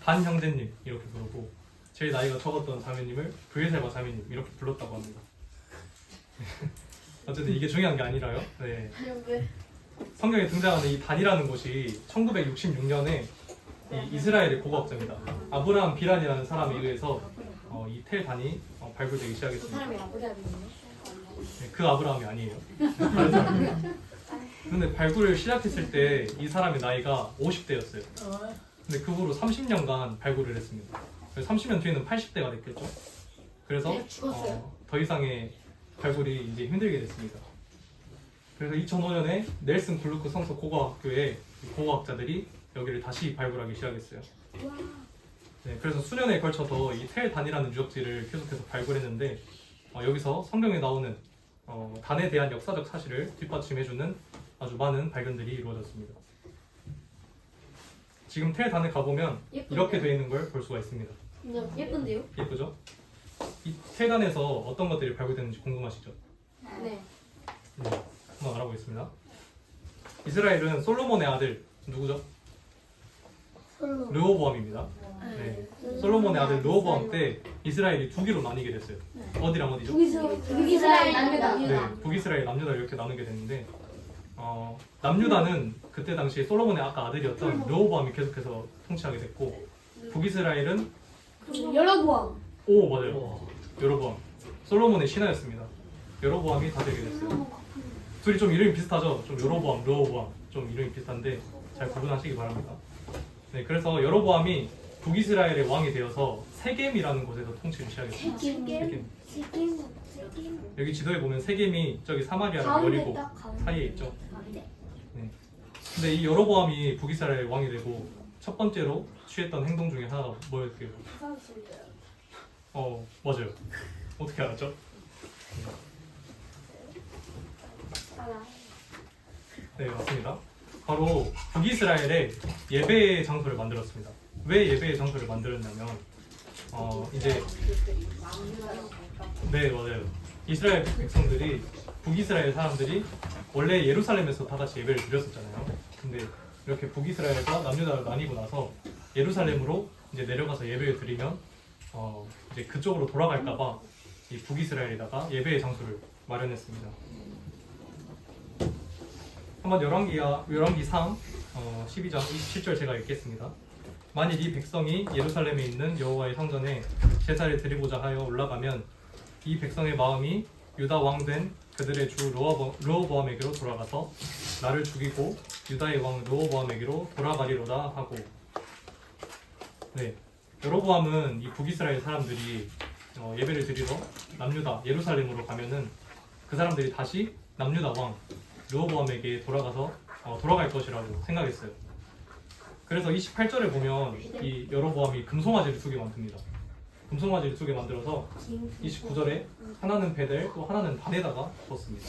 단 형제님 이렇게 부르고 제일 나이가 적었던 자매님을 브엘세바 자매님 이렇게 불렀다고 합니다. 어쨌든 이게 중요한 게 아니라요. 네. 성경에 등장하는 이 단이라는 곳이 1966년에 이 이스라엘의 고고학자입니다. 아브라함 비란이라는 사람에 의해서 이 텔 단이 발굴되기 그 시작했습니다. 사람이 아브라함이에요. 네, 그 아브라함이 아니에요. 다른 사람이에요. 근데 발굴을 시작했을 때 이 사람의 나이가 50대였어요. 근데 그 후로 30년간 발굴을 했습니다. 30년 뒤에는 80대가 됐겠죠. 그래서 네, 죽었어요. 더 이상의 발굴이 이제 힘들게 됐습니다. 그래서 2005년에 넬슨 글루크 성서 고고학교의 고고학자들이 여기를 다시 발굴하기 시작했어요. 네, 그래서 수년에 걸쳐서 이 텔 단이라는 유적지를 계속해서 발굴했는데 여기서 성경에 나오는 단에 대한 역사적 사실을 뒷받침해주는 아주 많은 발견들이 이루어졌습니다. 지금 텔 단에 가보면 이렇게 되어 있는 걸 볼 수가 있습니다. 예쁜데요? 예쁘죠? 이 텔 단에서 어떤 것들이 발굴됐는지 궁금하시죠? 네. 네, 한번 알아보겠습니다. 이스라엘은 솔로몬의 아들 누구죠? 르호보암입니다. 네. 솔로몬의 아들 르호보암 때 이스라엘이 두 개로 나뉘게 됐어요. 어디랑 어디죠? 북이스라엘 남유다. 네, 북이스라엘 남유다 이렇게 나누게 됐는데 남유다는 그때 당시에 솔로몬의 아까 아들이었던 르호보암이 계속해서 통치하게 됐고 북이스라엘은 여러보암. 오 맞아요. 여로보암 솔로몬의 신하였습니다. 여로보암이 다스리게 됐어요. 둘이 좀 이름이 비슷하죠? 좀 여로보암, 르호보암 좀 이름이 비슷한데 잘 구분하시기 바랍니다. 네, 그래서 여로보암이 북이스라엘의 왕이 되어서 세겜이라는 곳에서 통치를 시작했습니다. 세겜. 여기 지도에 보면 세겜이 저기 사마리아랑 여리고 사이에 있죠. 네. 근데 이 여로보암이 북이스라엘 왕이 되고 첫 번째로 취했던 행동 중에 하나가 뭐였게요? 맞아요. 어떻게 알았죠? 네, 맞습니다. 바로 북이스라엘에 예배의 장소를 만들었습니다. 왜 예배의 장소를 만들었냐면 이제 네, 맞아요. 이스라엘 백성들이 북이스라엘 사람들이 원래 예루살렘에서 다 같이 예배를 드렸었잖아요. 근데 이렇게 북이스라엘과 남유다를 나뉘고 나서 예루살렘으로 이제 내려가서 예배를 드리면 이제 그쪽으로 돌아갈까봐 이 북이스라엘에다가 예배의 장소를 마련했습니다. 한번 열왕기 3 12장 27절 제가 읽겠습니다. 만일 이 백성이 예루살렘에 있는 여호와의 성전에 제사를 드리고자 하여 올라가면 이 백성의 마음이 유다 왕 된 그들의 주 르호보암에게로 돌아가서 나를 죽이고 유다의 왕 르호보암에게로 돌아가리로다 하고. 네, 여로보암은 이 북이스라엘 사람들이 예배를 드리러 남유다 예루살렘으로 가면은 그 사람들이 다시 남유다 왕 르호보암에게 돌아갈 것이라고 생각했어요. 그래서 28절에 보면 이 여로보암이 금송아지를 2개 만듭니다. 금송아지를 2개 만들어서 29절에 하나는 베델 또 하나는 단에다가 뒀습니다.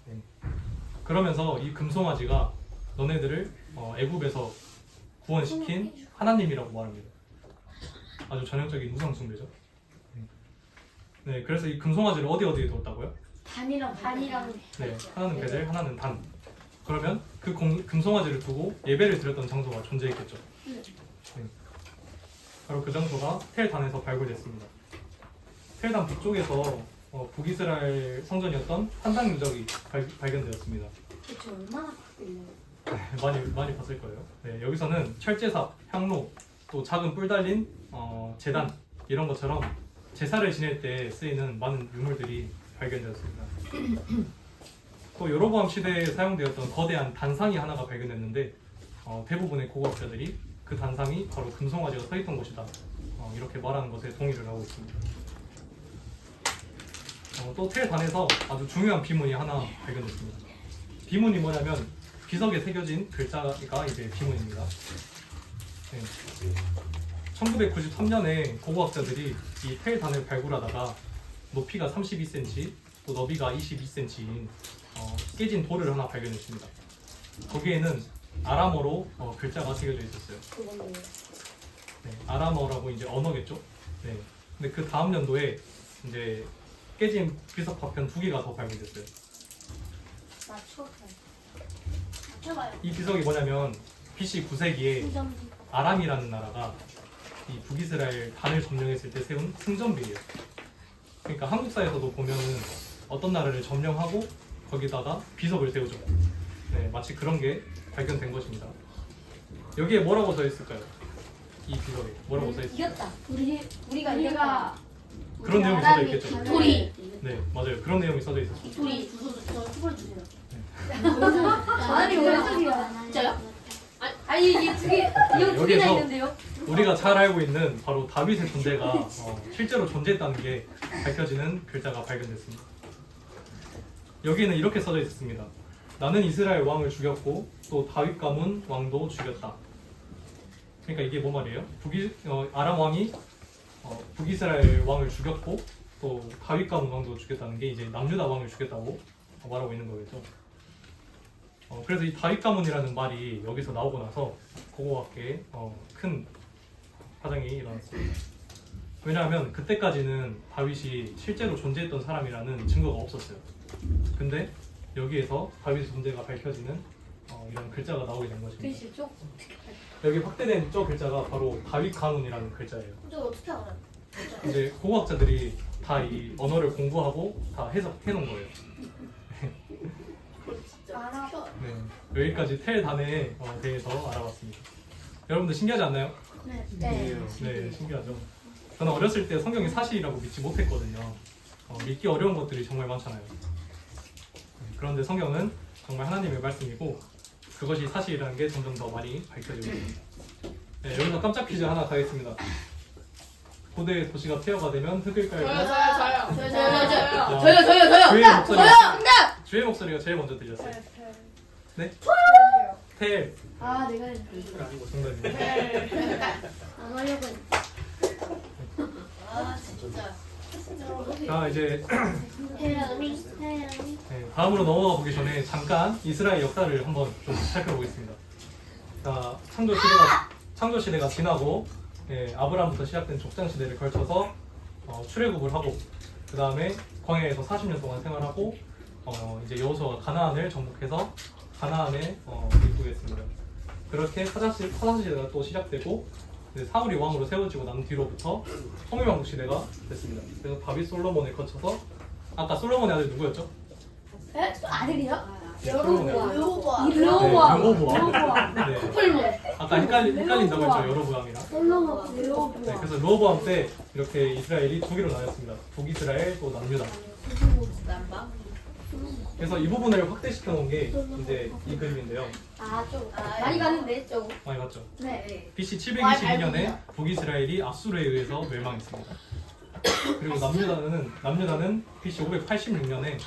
네. 그러면서 이 금송아지가 너네들을 애굽에서 구원시킨 하나님이라고 말합니다. 아주 전형적인 우상 숭배죠. 네, 그래서 이 금송아지를 어디에 뒀다고요? 단이랑 네, 하나는 베델, 하나는 단. 그러면 그 금송아지를 두고 예배를 드렸던 장소가 존재했겠죠. 네. 바로 그 장소가 텔단에서 발굴됐습니다. 텔단 북쪽에서 북이스라엘 성전이었던 한당 유적이 발견되었습니다. 대체 얼마나 바뀌었나요? 많이 봤을 거예요. 네, 여기서는 철제삽, 향로, 또 작은 뿔 달린 제단 이런 것처럼 제사를 지낼 때 쓰이는 많은 유물들이 발견되었습니다. 또 여로보암 시대에 사용되었던 거대한 단상이 하나가 발견됐는데 대부분의 고고학자들이 그 단상이 바로 금송아지가 서 있던 곳이다 이렇게 말하는 것에 동의를 하고 있습니다. 또 텔단에서 아주 중요한 비문이 하나 발견됐습니다. 비문이 뭐냐면 비석에 새겨진 글자가 이제 비문입니다. 네. 1993년에 고고학자들이 이 텔단을 발굴하다가 높이가 32cm, 또 너비가 22cm인 깨진 돌을 하나 발견했습니다. 거기에는 아람어로 글자가 새겨져 있었어요. 네, 아람어라고 이제 언어겠죠. 네. 근데 그 다음 연도에 이제 깨진 비석 파편 2개가 더 발견됐어요. 맞춰봐요. 이 비석이 뭐냐면 BC 9세기에 아람이라는 나라가 이 북이스라엘 단을 점령했을 때 세운 승전비예요. 그러니까 한국사에서도 보면은 어떤 나라를 점령하고 거기다가 비석을 세우죠. 네, 마치 그런 게 발견된 것입니다. 여기에 뭐라고 써 있을까요? 이 비석에 뭐라고 써 있을까요? 이겼다. 우리가 이겼다. 그런 내용이 써져 있겠죠. 돌이. 네, 맞아요. 그런 내용이 써져 있었어요. 돌이 저 초벌 주세요. 아니 왜 소리야? 진짜요? 아니 이게 두 개, 이거 두 개나 여기서 있는데요? 우리가 잘 알고 있는 바로 다윗의 존재가 실제로 존재했다는 게 밝혀지는 글자가 발견됐습니다. 여기에는 이렇게 써져 있었습니다. 나는 이스라엘 왕을 죽였고 또 다윗 가문 왕도 죽였다. 그러니까 이게 뭐 말이에요? 아람 왕이 북이스라엘 왕을 죽였고 또 다윗 가문 왕도 죽였다는 게 이제 남유다 왕을 죽였다고 말하고 있는 거겠죠. 그래서 이 다윗 가문이라는 말이 여기서 나오고 나서 고고학계에 큰 파장이 일어났습니다. 왜냐하면 그때까지는 다윗이 실제로 존재했던 사람이라는 증거가 없었어요. 근데 여기에서 다윗의 존재가 밝혀지는 이런 글자가 나오게 된 것입니다. 글씨 쪽? 여기 확대된 저 글자가 바로 다윗 가문이라는 글자예요. 저 어떻게 알아요? 이제 고고학자들이 다 이 언어를 공부하고 다 해석해 놓은 거예요. 알아. 네, 여기까지 텔단에 대해서 알아봤습니다. 여러분들 신기하지 않나요? 네. 네, 신기하죠. 저는 어렸을 때 성경이 사실이라고 믿지 못했거든요. 믿기 어려운 것들이 정말 많잖아요. 그런데 성경은 정말 하나님의 말씀이고 그것이 사실이라는 게 점점 더 많이 밝혀지고 있습니다. 네, 여기서 깜짝 퀴즈 하나 가겠습니다. 고대 도시가 폐허가 되면 흙을까요? 저요. 주의 목소리가 제일 먼저 들렸어요. 네? 텔. 아 내가 아니고 정답입니다. 안 하려고 했는데. 아 진짜. 자 이제 태양이. 네, 다음으로 넘어가 보기 전에 잠깐 이스라엘 역사를 한번 좀 살펴보겠습니다. 자, 창조 시대가 지나고 아브라함부터 시작된 족장 시대를 걸쳐서 출애굽을 하고 그 다음에 광야에서 40년 동안 생활하고 이제 여호수아가 가나안을 정복해서 가나안에 입국했습니다. 그렇게 사사시 시대가 또 시작되고 사울이 왕으로 세워지고 난 뒤로부터 통일왕국 시대가 됐습니다. 그래서 다윗 솔로몬을 거쳐서 아까 솔로몬의 아들 누구였죠? 에? 아들이요? 솔로몬의 아들. 르호보암. 네. 풀모. 아까 헷갈린다고 했죠. 여로보암이랑. 르호보암. 네, 그래서 르호보암 때 이렇게 이스라엘이 2개로 나뉘었습니다. 북이스라엘 또 남유다. 난방. 그래서 이 부분을 확대시켜 놓은 게 이제 이 그림인데요. 좀 많이 갔는데 좀. 많이 봤죠? 네. BC 722년에 북이스라엘이 압수르에 의해서 멸망했습니다. 그리고 남유다는 BC 586년에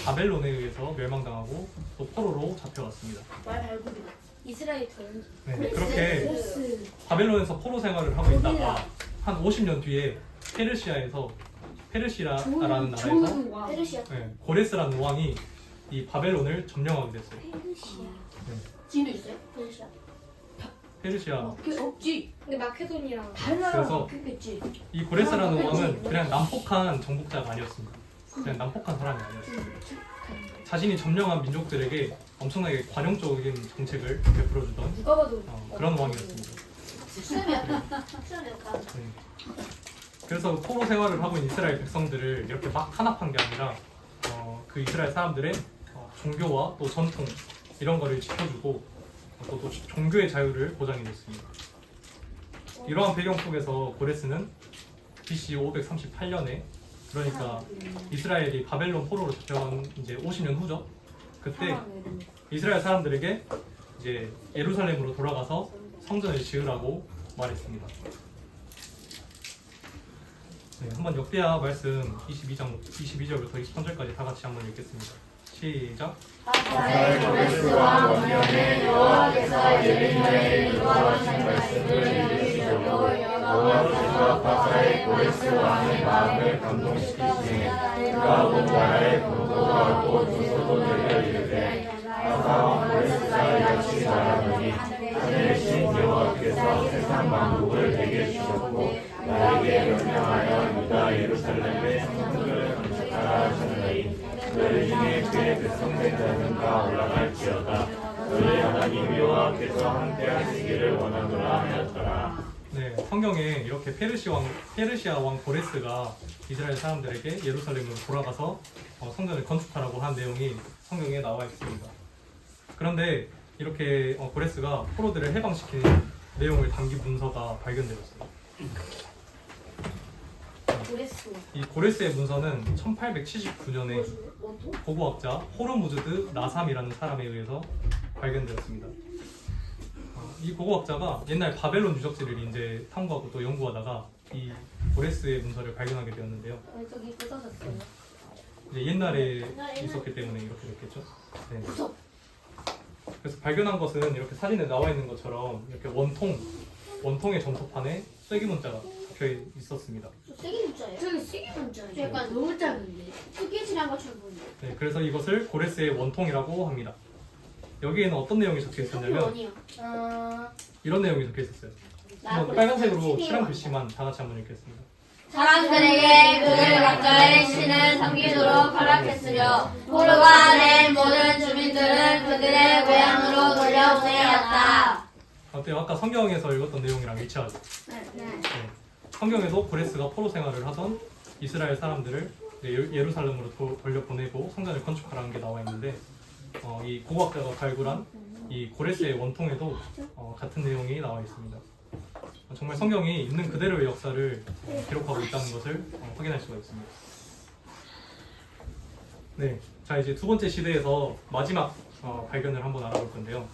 바벨론에 의해서 멸망당하고 또 포로로 잡혀갔습니다. 말 발굴이. 이스라엘 전. 네, 그렇게 바벨론에서 포로 생활을 하고 있다가 한 50년 뒤에 페르시아라는 나라에서 페르시아. 네, 고레스라는 왕이 이 바벨론을 점령하게 됐어요. 지금도 있어요? 페르시아. 페르시아. 없지. 근데 마케도니아랑 그래서 그겠지. 이 고레스라는 왕은 그냥 난폭한 정복자가 아니었습니다. 그냥 난폭한 사람이 아니었어요. 자신이 점령한 민족들에게 엄청나게 관용적인 정책을 베풀어주던 누가 봐도 그런 왕이었습니다. 수염이었다. 수염이었다. 네. 그래서 포로 생활을 하고 있는 이스라엘 백성들을 이렇게 막 탄압한 게 아니라 그 이스라엘 사람들의 종교와 또 전통 이런 거를 지켜주고 또 종교의 자유를 보장해줬습니다. 이러한 배경 속에서 고레스는 BC 538년에 그러니까 이스라엘이 바벨론 포로로 잡혀간 이제 50년 후죠. 그때 이스라엘 사람들에게 이제 예루살렘으로 돌아가서 성전을 지으라고 말했습니다. 네, 한번 역대하 말씀 22절부터 23절까지 다 같이 한번 읽겠습니다. 시작. 고레스와 원년에 여호와께서 예레미야에게 인도하신 말씀을 이루시려고 여호와께서 바사의 고레스 왕의 마음을 감동시키시니 그가 온 나라에 공고하고 주소도들을 이르되 바사와 고레스가 이같이 말하노니 하늘이신 여호와께서 세상 만국을 내게 주셨고 나에게 명령하여 유다 예루살렘의 성전을 건축하라 하셨나니 그를 중에 그의 백성된 자는 다 올라갈지어다. 너희 하나님 여호와께서 함께 하시기를 원하노라 하였더라. 네, 성경에 이렇게 페르시아 왕 고레스가 이스라엘 사람들에게 예루살렘으로 돌아가서 성전을 건축하라고 한 내용이 성경에 나와 있습니다. 그런데 이렇게 고레스가 포로들을 해방시키는 내용을 담긴 문서가 발견되었어요. 고레스. 이 고레스의 문서는 1879년에 고고학자 호르무즈드 나삼이라는 사람에 의해서 발견되었습니다. 이 고고학자가 옛날 바벨론 유적지를 이제 탐구하고 또 연구하다가 이 고레스의 문서를 발견하게 되었는데요. 저기 뜯어졌어요. 이제 옛날에 있었기 때문에 이렇게 됐겠죠. 네. 그래서 발견한 것은 이렇게 사진에 나와 있는 것처럼 이렇게 원통의 점토판에 쐐기 문자가 적혀 있었습니다. 세기 문자예요? 저기 시기 문자예요. 약간 너무 작은데. 스케치한 것처럼 보이네. 네, 그래서 이것을 고레스의 원통이라고 합니다. 여기에는 어떤 내용이 적혀 있었냐면 원이요. 이런 내용이 적혀 있었어요. 한번 빨간색으로 칠한 글씨만 다 같이 한번 읽겠습니다. 사람들에게 그들 각자의 신을 섬기도록 허락했으며 포로가 된 모든 주민들은 그들의 고향으로 돌려보내었다. 어때요? 아까 성경에서 읽었던 내용이랑 일치하죠? 네. 성경에도 고레스가 포로 생활을 하던 이스라엘 사람들을 예루살렘으로 돌려보내고 성전을 건축하라는 게 나와 있는데 이 고고학자가 발굴한 이 고레스의 원통에도 같은 내용이 나와 있습니다. 정말 성경이 있는 그대로의 역사를 기록하고 있다는 것을 확인할 수가 있습니다. 네, 자 이제 두 번째 시대에서 마지막 발견을 한번 알아볼 건데요.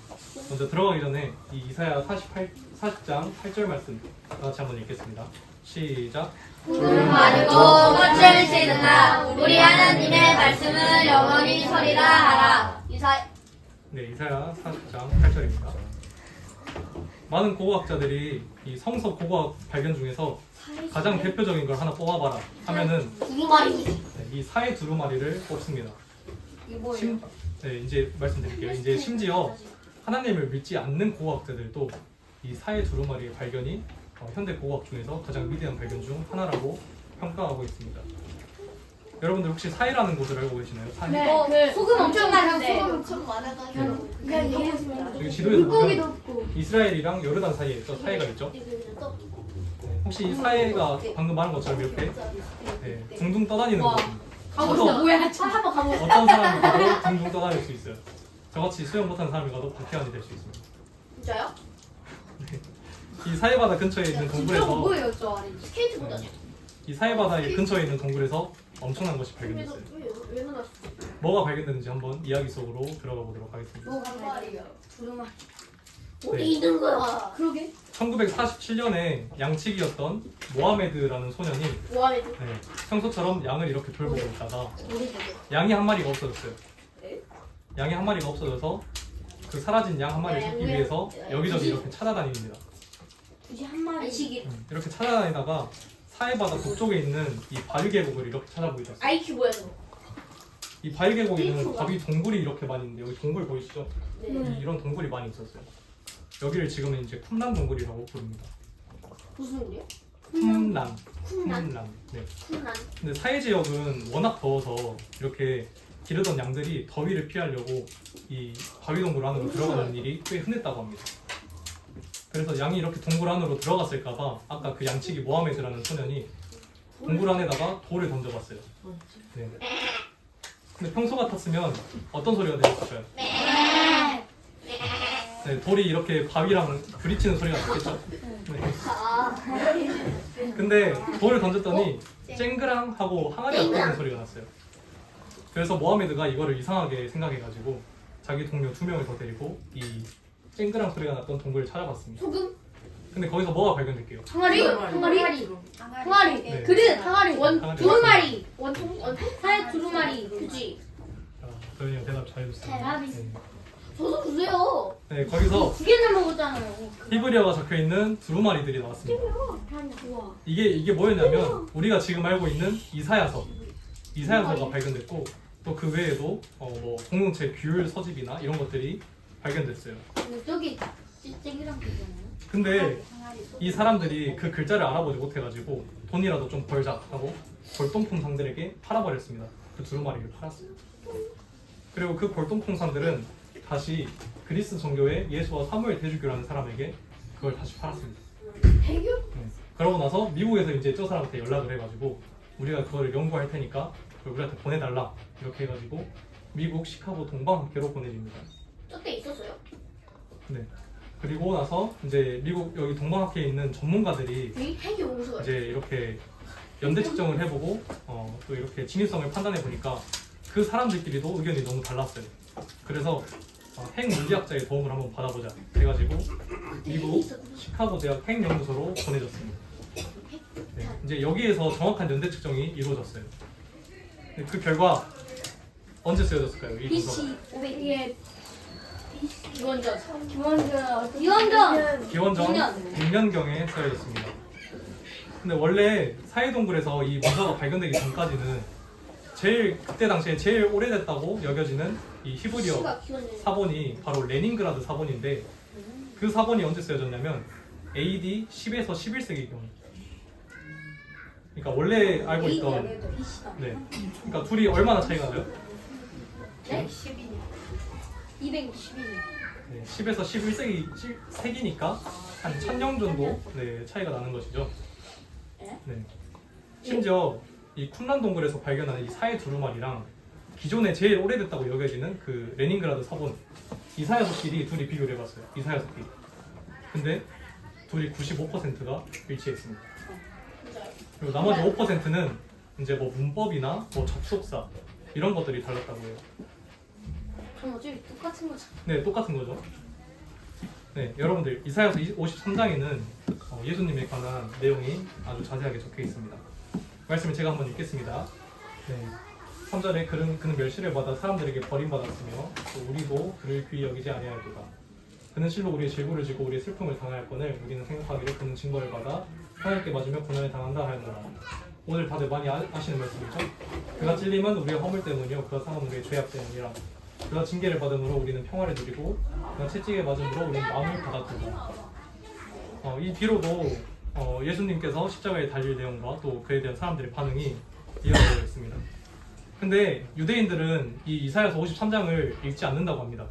먼저 들어가기 전에 이 이사야 40장 8절 말씀 다 같이 한번 읽겠습니다. 시작. 마르고 꽃을 시든다. 우리 하나님의 말씀을 영원히 서리라 하라. 네, 이사야 40장 8절입니다. 많은 고고학자들이 이 성서 고고학 발견 중에서 가장 대표적인 걸 하나 뽑아봐라 하면은 두루마리. 이 사회 두루마리를 뽑습니다. 이게 뭐예요? 네, 이제 말씀드릴게요. 이제 심지어 하나님을 믿지 않는 고고학자들도 이 사회 두루마리의 발견이 현대 고고학 중에서 가장 위대한 발견 중 하나라고 평가하고 있습니다. 여러분들 혹시 사해라는 곳을 알고 계시나요? 사해? 네. 소금 엄청 많은데. 소금 엄청 많아가지고. 그냥 얘기했습니다. 여기 지도에서 물고기도 보면 없고. 이스라엘이랑 요르단 사이에 있죠. 사해가 있죠. 혹시 이 사해가 방금 말한 것처럼 이렇게 둥둥 떠다니는 곳입니다. 가보자. 뭐야? 차 한번 가보자. 어떤 사람이 가도 둥둥 떠다닐 수 있어요. 저같이 수영 못하는 사람이 가도 박태환이 될 수 있습니다. 진짜요? 이 사해바다 근처에 있는 진짜 동굴에서 뭐예요, 저 아래? 스케이트보다요? 이 사해바다의 근처에 있는 동굴에서 엄청난 것이 발견됐어요. 왜 나갔어? 뭐가 발견됐는지 한번 이야기 속으로 들어가 보도록 하겠습니다. 뭐가 말이에요? 두루마리. 어디 있는 거야? 그러게. 1947년에 양치기였던 모하메드라는 소년이 뭐하네? 평소처럼 양을 이렇게 돌보고 있다가 우리 양이 한 마리가 없어졌어요. 네? 양이 한 마리가 없어져서 그 사라진 양 한 마리를 찾기 위해서 여기저기 이렇게 찾아다닙니다. 굳이 한 마리. 안식이. 이렇게 찾아다니다가 사해바다 북쪽에 있는 이 바위 계곡을 이렇게 찾아보게 됐어요. IQ 뭐야 너? 이 바위 계곡에는 바위 동굴이 이렇게 많이 있는데 여기 동굴 보이시죠? 네. 이런 동굴이 많이 있었어요. 여기를 지금은 이제 쿰란 동굴이라고 부릅니다. 무슨 소리야? 쿰란. 쿰란? 쿰란. 네. 쿰란. 근데 사해 지역은 워낙 더워서 이렇게 기르던 양들이 더위를 피하려고 이 바위 동굴 안으로 들어가는 일이 꽤 흔했다고 합니다. 그래서 양이 이렇게 동굴 안으로 들어갔을까봐 아까 그 양치기 모하메드라는 소년이 동굴 안에다가 돌을 던져봤어요. 네. 근데 평소 같았으면 어떤 소리가 들렸을까요? 네, 돌이 이렇게 바위랑 부딪히는 소리가 났겠죠? 네. 아. 근데 돌을 던졌더니 쨍그랑 하고 항아리가 터지는 소리가 났어요. 그래서 모하메드가 이거를 이상하게 생각해가지고 자기 동료 2명을 더 데리고 이 쨍그랑 소리가 났던 동굴을 찾아봤습니다. 소금? 근데 거기서 뭐가 발견됐게요? 항아리? 항아리? 항아리? 네. 그릇 항아리 항아리. 두루마리 원통 사회 두루마리 그지? 도현이 형 대답 잘해줬어요. 대답이. 네. 저도 주세요. 네, 거기서 두 개나 먹었잖아요. 히브리어가 적혀있는 두루마리들이 나왔습니다. 우와. 이게 뭐였냐면 우리가 지금 알고 있는 이사야서가 발견됐고 또 그 외에도 뭐 공동체 규율 서집이나 이런 것들이 발견됐어요. 근데 저기 찌찌기랑 그거잖아요. 근데 이 사람들이 그 글자를 알아보지 못해가지고 돈이라도 좀 벌자 하고 골동품 상들에게 팔아버렸습니다. 그 두루마리를 팔았어요. 그리고 그 골동품 상들은 다시 그리스 정교의 예수와 사무엘 대주교라는 사람에게 그걸 다시 팔았습니다. 해교? 네. 그러고 나서 미국에서 이제 저 사람한테 연락을 해가지고 우리가 그거를 연구할 테니까 그걸 우리한테 보내달라 이렇게 해가지고 미국 시카고 동방학교로 보내집니다. 저때 있었어요? 네. 그리고 나서 이제 미국 여기 동방학교에 있는 전문가들이 여기 핵이 오서 이제 이렇게 연대 측정을 해보고 또 이렇게 진위성을 판단해 보니까 그 사람들끼리도 의견이 너무 달랐어요. 그래서 핵 물리학자의 도움을 한번 받아보자 해가지고 미국 시카고 대학 핵연구소로 보내졌습니다. 네, 이제 여기에서 정확한 연대 측정이 이루어졌어요. 네, 그 결과 언제 쓰여졌을까요? 이 문서가? BC 500 이게 기원전 이원전. 기원전 100년경에 쓰여졌습니다. 근데 원래 사해동굴에서 이 문서가 발견되기 전까지는 그때 당시에 제일 오래됐다고 여겨지는 이 히브리어 시가 기원전 사본이 바로 레닌그라드 사본인데 그 사본이 언제 쓰여졌냐면 AD 10에서 11세기경. 그러니까 원래 알고 있던 네. 그러니까 둘이 얼마나 차이가 나요? 네? 212년 네, 10에서 11세기니까 한 1000년 정도 네, 차이가 나는 것이죠. 네. 심지어 이 쿰란 동굴에서 발견한 이 사해 두루마리랑 기존에 제일 오래됐다고 여겨지는 그 레닌그라드 사본 이사야서끼리 둘이 비교를 해봤어요. 이사야서끼리. 근데 둘이 95%가 일치했습니다. 그리고 나머지 5%는 이제 뭐 문법이나 뭐 접속사 이런 것들이 달랐다고 해요. 그럼 어차피 똑같은 거죠. 네, 똑같은 거죠. 네, 여러분들 이사야서 53장에는 예수님에 관한 내용이 아주 자세하게 적혀 있습니다. 말씀을 제가 한번 읽겠습니다. 네, 3절에 그는 멸시를 받아 사람들에게 버림받았으며 또 우리도 그를 귀히 여기지 아니하였도다. 그는 실로 우리의 질고를 지고 우리의 슬픔을 당하였거늘 우리는 생각하기를 그는 징벌을 받아 하나님께 맞으며 고난을 당한다 하였노라. 오늘 다들 많이 아시는 말씀이죠? 그가 찔림은 우리의 허물 때문이요 그가 상함은 우리의 죄악 때문이라. 그가 징계를 받음으로 우리는 평화를 누리고 그가 채찍에 맞음으로 우리는 마음을 받았도다. 이 뒤로도 예수님께서 십자가에 달릴 내용과 또 그에 대한 사람들의 반응이 이어져 있습니다. 근데 유대인들은 이 이사야서 53장을 읽지 않는다고 합니다.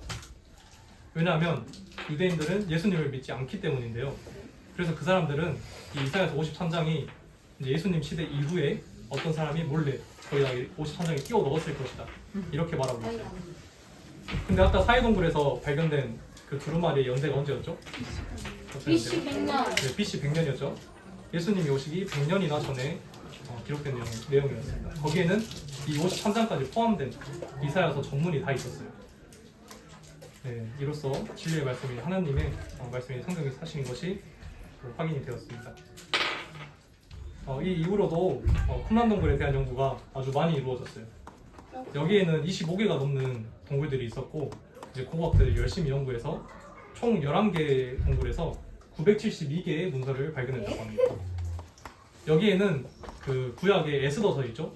왜냐하면 유대인들은 예수님을 믿지 않기 때문인데요. 그래서 그 사람들은 이 이사야서 53장이 이제 예수님 시대 이후에 어떤 사람이 몰래 거기다 53장에 끼워 넣었을 것이다. 이렇게 말하고 있어요. 근데 아까 사해동굴에서 발견된 그 두루마리의 연대가 언제였죠? BC 100년 네, BC 100년이었죠. 예수님이 오시기 100년이나 전에 기록된 내용이었습니다. 거기에는 이 53장까지 포함된 이사야서 전문이 다 있었어요. 네, 이로써 진리의 말씀이 하나님의 말씀이 성경의 사실인 것이 확인이 되었습니다. 이 이후로도 쿰란 동굴에 대한 연구가 아주 많이 이루어졌어요. 여기에는 25개가 넘는 동굴들이 있었고 이제 고고학자들이 열심히 연구해서 총 11개 동굴에서 972개의 문서를 발견했다고 합니다. 여기에는 그 구약의 에스더서 있죠?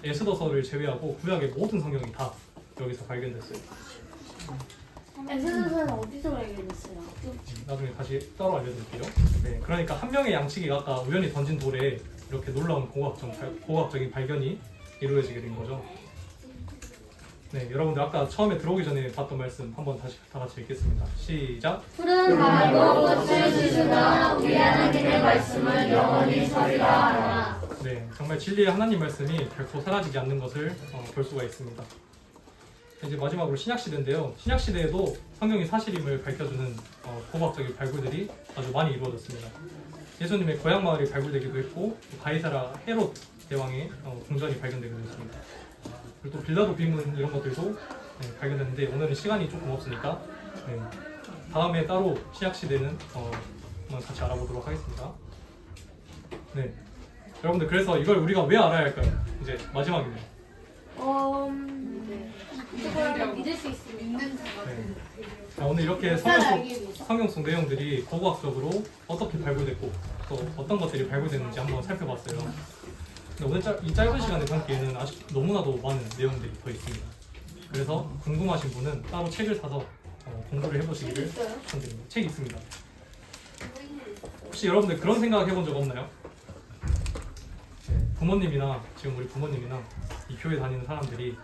에스더서를 제외하고 구약의 모든 성경이 다 여기서 발견됐어요. 에스더서는 어디서 발견했어요? 나중에 다시 따로 알려드릴게요. 네, 그러니까 한 명의 양치기가 아까 우연히 던진 돌에 이렇게 놀라운 고고학적인 발견이 이루어지게 된 거죠. 네, 여러분들 아까 처음에 들어오기 전에 봤던 말씀 한번 다시 다 같이 읽겠습니다. 시작. 푸른 바다로 꽃을 주시나 우리 하나님의 말씀을 영원히 서리라. 네, 정말 진리의 하나님 말씀이 결코 사라지지 않는 것을 볼 수가 있습니다. 이제 마지막으로 신약 시대인데요. 신약 시대에도 성경이 사실임을 밝혀주는 고고학적인 발굴들이 아주 많이 이루어졌습니다. 예수님의 고향 마을이 발굴되기도 했고 가이사라 헤롯 대왕의 궁전이 발견되기도 했습니다. 그리고 또 빌라도 빈문 이런 것들도 발견됐는데 오늘은 시간이 조금 없으니까 다음에 따로 신약 시대는 한번 같이 알아보도록 하겠습니다. 네, 여러분들 그래서 이걸 우리가 왜 알아야 할까요? 이제 마지막입니다. 그걸 믿을 수 있습니다. 믿는 자가 네. 되는 자, 오늘 이렇게 일단 알기 위해서. 성경 속 내용들이 고고학적으로 어떻게 발굴됐고 또 어떤 것들이 발굴됐는지 한번 살펴봤어요. 근데 오늘 이 짧은 시간에 담기에는 아직 너무나도 많은 내용들이 더 있습니다. 그래서 궁금하신 분은 따로 책을 사서 공부를 해보시기를 있어요? 추천드립니다. 책 있습니다. 혹시 여러분들 그런 생각 해본 적 없나요? 부모님이나 지금 우리 부모님이나 이 교회 다니는 사람들이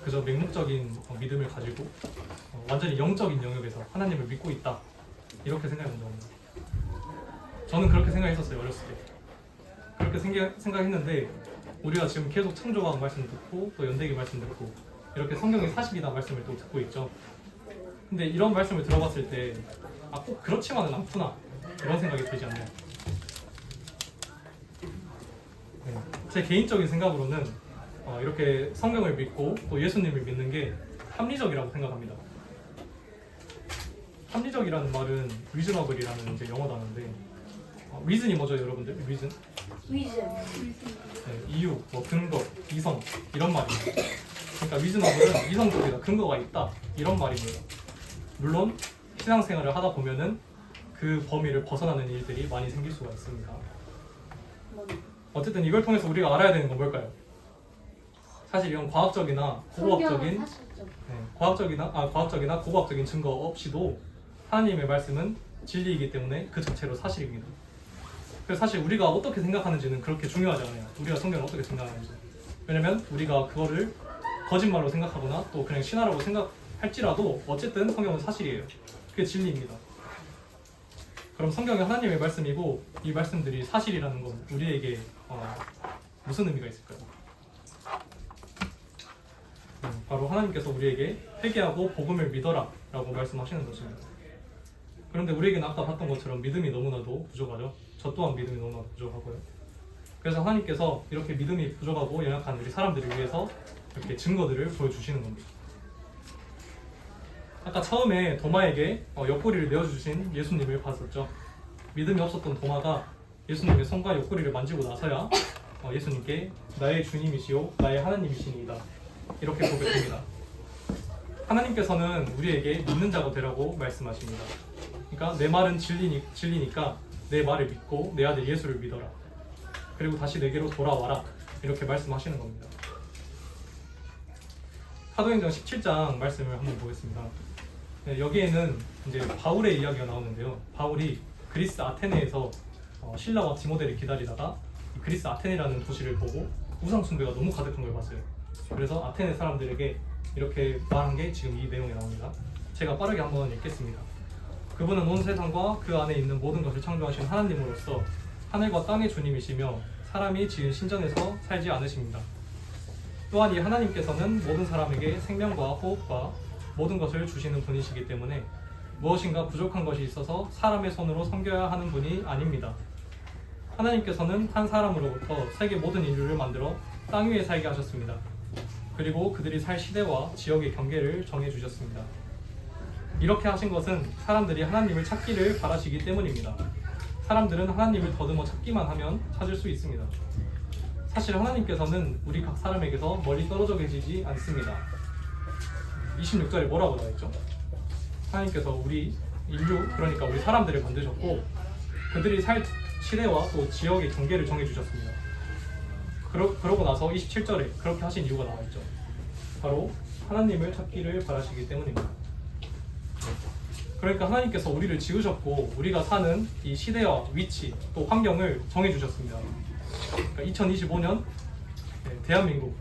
그저 맹목적인 믿음을 가지고 완전히 영적인 영역에서 하나님을 믿고 있다 이렇게 생각해 본 적 없나요? 저는 그렇게 생각했었어요. 어렸을 때 그렇게 생각했는데 우리가 지금 계속 창조과학 말씀 듣고 또 연대기 말씀 듣고 이렇게 성경의 사실이다 말씀을 또 듣고 있죠. 근데 이런 말씀을 들어봤을 때 꼭 그렇지만은 않구나 이런 생각이 들지 않나요? 네, 제 개인적인 생각으로는 이렇게 성경을 믿고 또 예수님을 믿는 게 합리적이라고 생각합니다. 합리적이라는 말은 reasonable이라는 이제 영어 단어인데 reason이 뭐죠, 여러분들? reason? 위즈. 네, 이유, 뭐 근거, 이성 이런 말이에요. 그러니까 reasonable은 이성적이다, 근거가 있다 이런 말입니다. 물론 신앙생활을 하다 보면은 그 범위를 벗어나는 일들이 많이 생길 수가 있습니다. 어쨌든 이걸 통해서 우리가 알아야 되는 건 뭘까요? 사실 이런 과학적이나 고고학적인 과학적이나 고고학적인 증거 없이도 하나님의 말씀은 진리이기 때문에 그 자체로 사실입니다. 그래서 사실 우리가 어떻게 생각하는지는 그렇게 중요하지 않아요. 우리가 성경을 어떻게 생각하는지. 왜냐면 우리가 그거를 거짓말로 생각하거나 또 그냥 신화라고 생각할지라도 어쨌든 성경은 사실이에요. 그게 진리입니다. 그럼 성경이 하나님의 말씀이고 이 말씀들이 사실이라는 건 우리에게 무슨 의미가 있을까요? 바로 하나님께서 우리에게 회개하고 복음을 믿어라 라고 말씀하시는 것입니다. 그런데 우리에게는 아까 봤던 것처럼 믿음이 너무나도 부족하죠. 저 또한 믿음이 너무나도 부족하고요. 그래서 하나님께서 이렇게 믿음이 부족하고 연약한 우리 사람들을 위해서 이렇게 증거들을 보여주시는 겁니다. 아까 처음에 도마에게 옆구리를 내어주신 예수님을 봤었죠. 믿음이 없었던 도마가 예수님의 손과 옆구리를 만지고 나서야 예수님께 나의 주님이시오 나의 하나님이시니이다 이렇게 고백합니다. 하나님께서는 우리에게 믿는 자가 되라고 말씀하십니다. 그러니까 내 말은 진리니까 내 말을 믿고 내 아들 예수를 믿어라. 그리고 다시 내게로 돌아와라. 이렇게 말씀하시는 겁니다. 사도행전 17장 말씀을 한번 보겠습니다. 네, 여기에는 이제 바울의 이야기가 나오는데요. 바울이 그리스 아테네에서 신라와 디모데를 기다리다가 그리스 아테네라는 도시를 보고 우상 숭배가 너무 가득한 걸 봤어요. 그래서 아테네 사람들에게 이렇게 말한 게 지금 이 내용에 나옵니다. 제가 빠르게 한번 읽겠습니다. 그분은 온 세상과 그 안에 있는 모든 것을 창조하신 하나님으로서 하늘과 땅의 주님이시며 사람이 지은 신전에서 살지 않으십니다. 또한 이 하나님께서는 모든 사람에게 생명과 호흡과 모든 것을 주시는 분이시기 때문에 무엇인가 부족한 것이 있어서 사람의 손으로 섬겨야 하는 분이 아닙니다. 하나님께서는 한 사람으로부터 세계 모든 인류를 만들어 땅 위에 살게 하셨습니다. 그리고 그들이 살 시대와 지역의 경계를 정해주셨습니다. 이렇게 하신 것은 사람들이 하나님을 찾기를 바라시기 때문입니다. 사람들은 하나님을 더듬어 찾기만 하면 찾을 수 있습니다. 사실 하나님께서는 우리 각 사람에게서 멀리 떨어져 계시지 않습니다. 26절에 뭐라고 나와있죠? 하나님께서 우리 인류, 그러니까 우리 사람들을 만드셨고 그들이 살 시대와 또 지역의 경계를 정해주셨습니다. 그러고 나서 27절에 그렇게 하신 이유가 나와있죠. 바로 하나님을 찾기를 바라시기 때문입니다. 그러니까 하나님께서 우리를 지으셨고 우리가 사는 이 시대와 위치 또 환경을 정해주셨습니다. 그러니까 2025년 대한민국,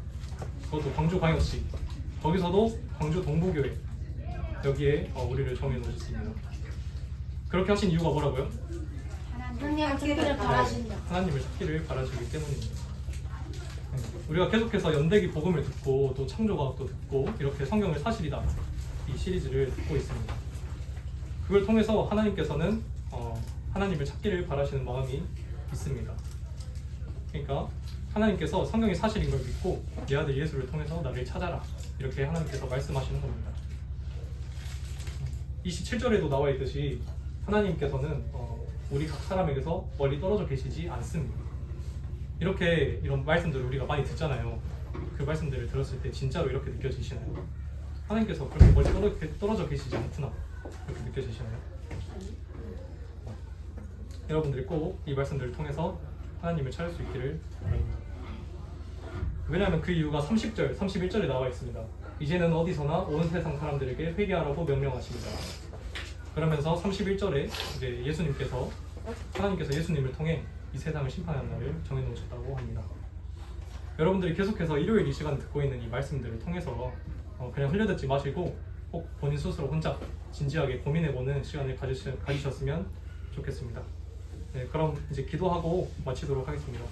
그것도 광주광역시, 거기서도 광주 동부교회, 여기에 우리를 정해놓으셨습니다. 그렇게 하신 이유가 뭐라고요? 하나님을 찾기를 바라신다. 하나님을 찾기를 바라시기 때문입니다. 우리가 계속해서 연대기 복음을 듣고 또 창조과학도 듣고 이렇게 성경을 사실이다 이 시리즈를 듣고 있습니다. 그걸 통해서 하나님께서는 하나님을 찾기를 바라시는 마음이 있습니다. 그러니까 하나님께서 성경이 사실인 걸 믿고 내 아들 예수를 통해서 나를 찾아라 이렇게 하나님께서 말씀하시는 겁니다. 27절에도 나와 있듯이 하나님께서는 우리 각 사람에게서 멀리 떨어져 계시지 않습니다. 이렇게 이런 말씀들을 우리가 많이 듣잖아요. 그 말씀들을 들었을 때 진짜로 이렇게 느껴지시나요? 하나님께서 그렇게 멀리 떨어져 계시지 않구나 그렇게 느껴지시나요? 여러분들이 꼭 이 말씀들을 통해서 하나님을 찾을 수 있기를 바랍니다. 왜냐하면 그 이유가 30절, 31절에 나와 있습니다. 이제는 어디서나 온 세상 사람들에게 회개하라고 명령하십니다. 그러면서 31절에 이제 하나님께서 예수님을 통해 이 세상을 심판하는 날을 정해놓으셨다고 합니다. 여러분들이 계속해서 일요일 이 시간 듣고 있는 이 말씀들을 통해서 그냥 흘려듣지 마시고 꼭 본인 스스로 혼자 진지하게 고민해보는 시간을 가지셨으면 좋겠습니다. 네, 그럼 이제 기도하고 마치도록 하겠습니다.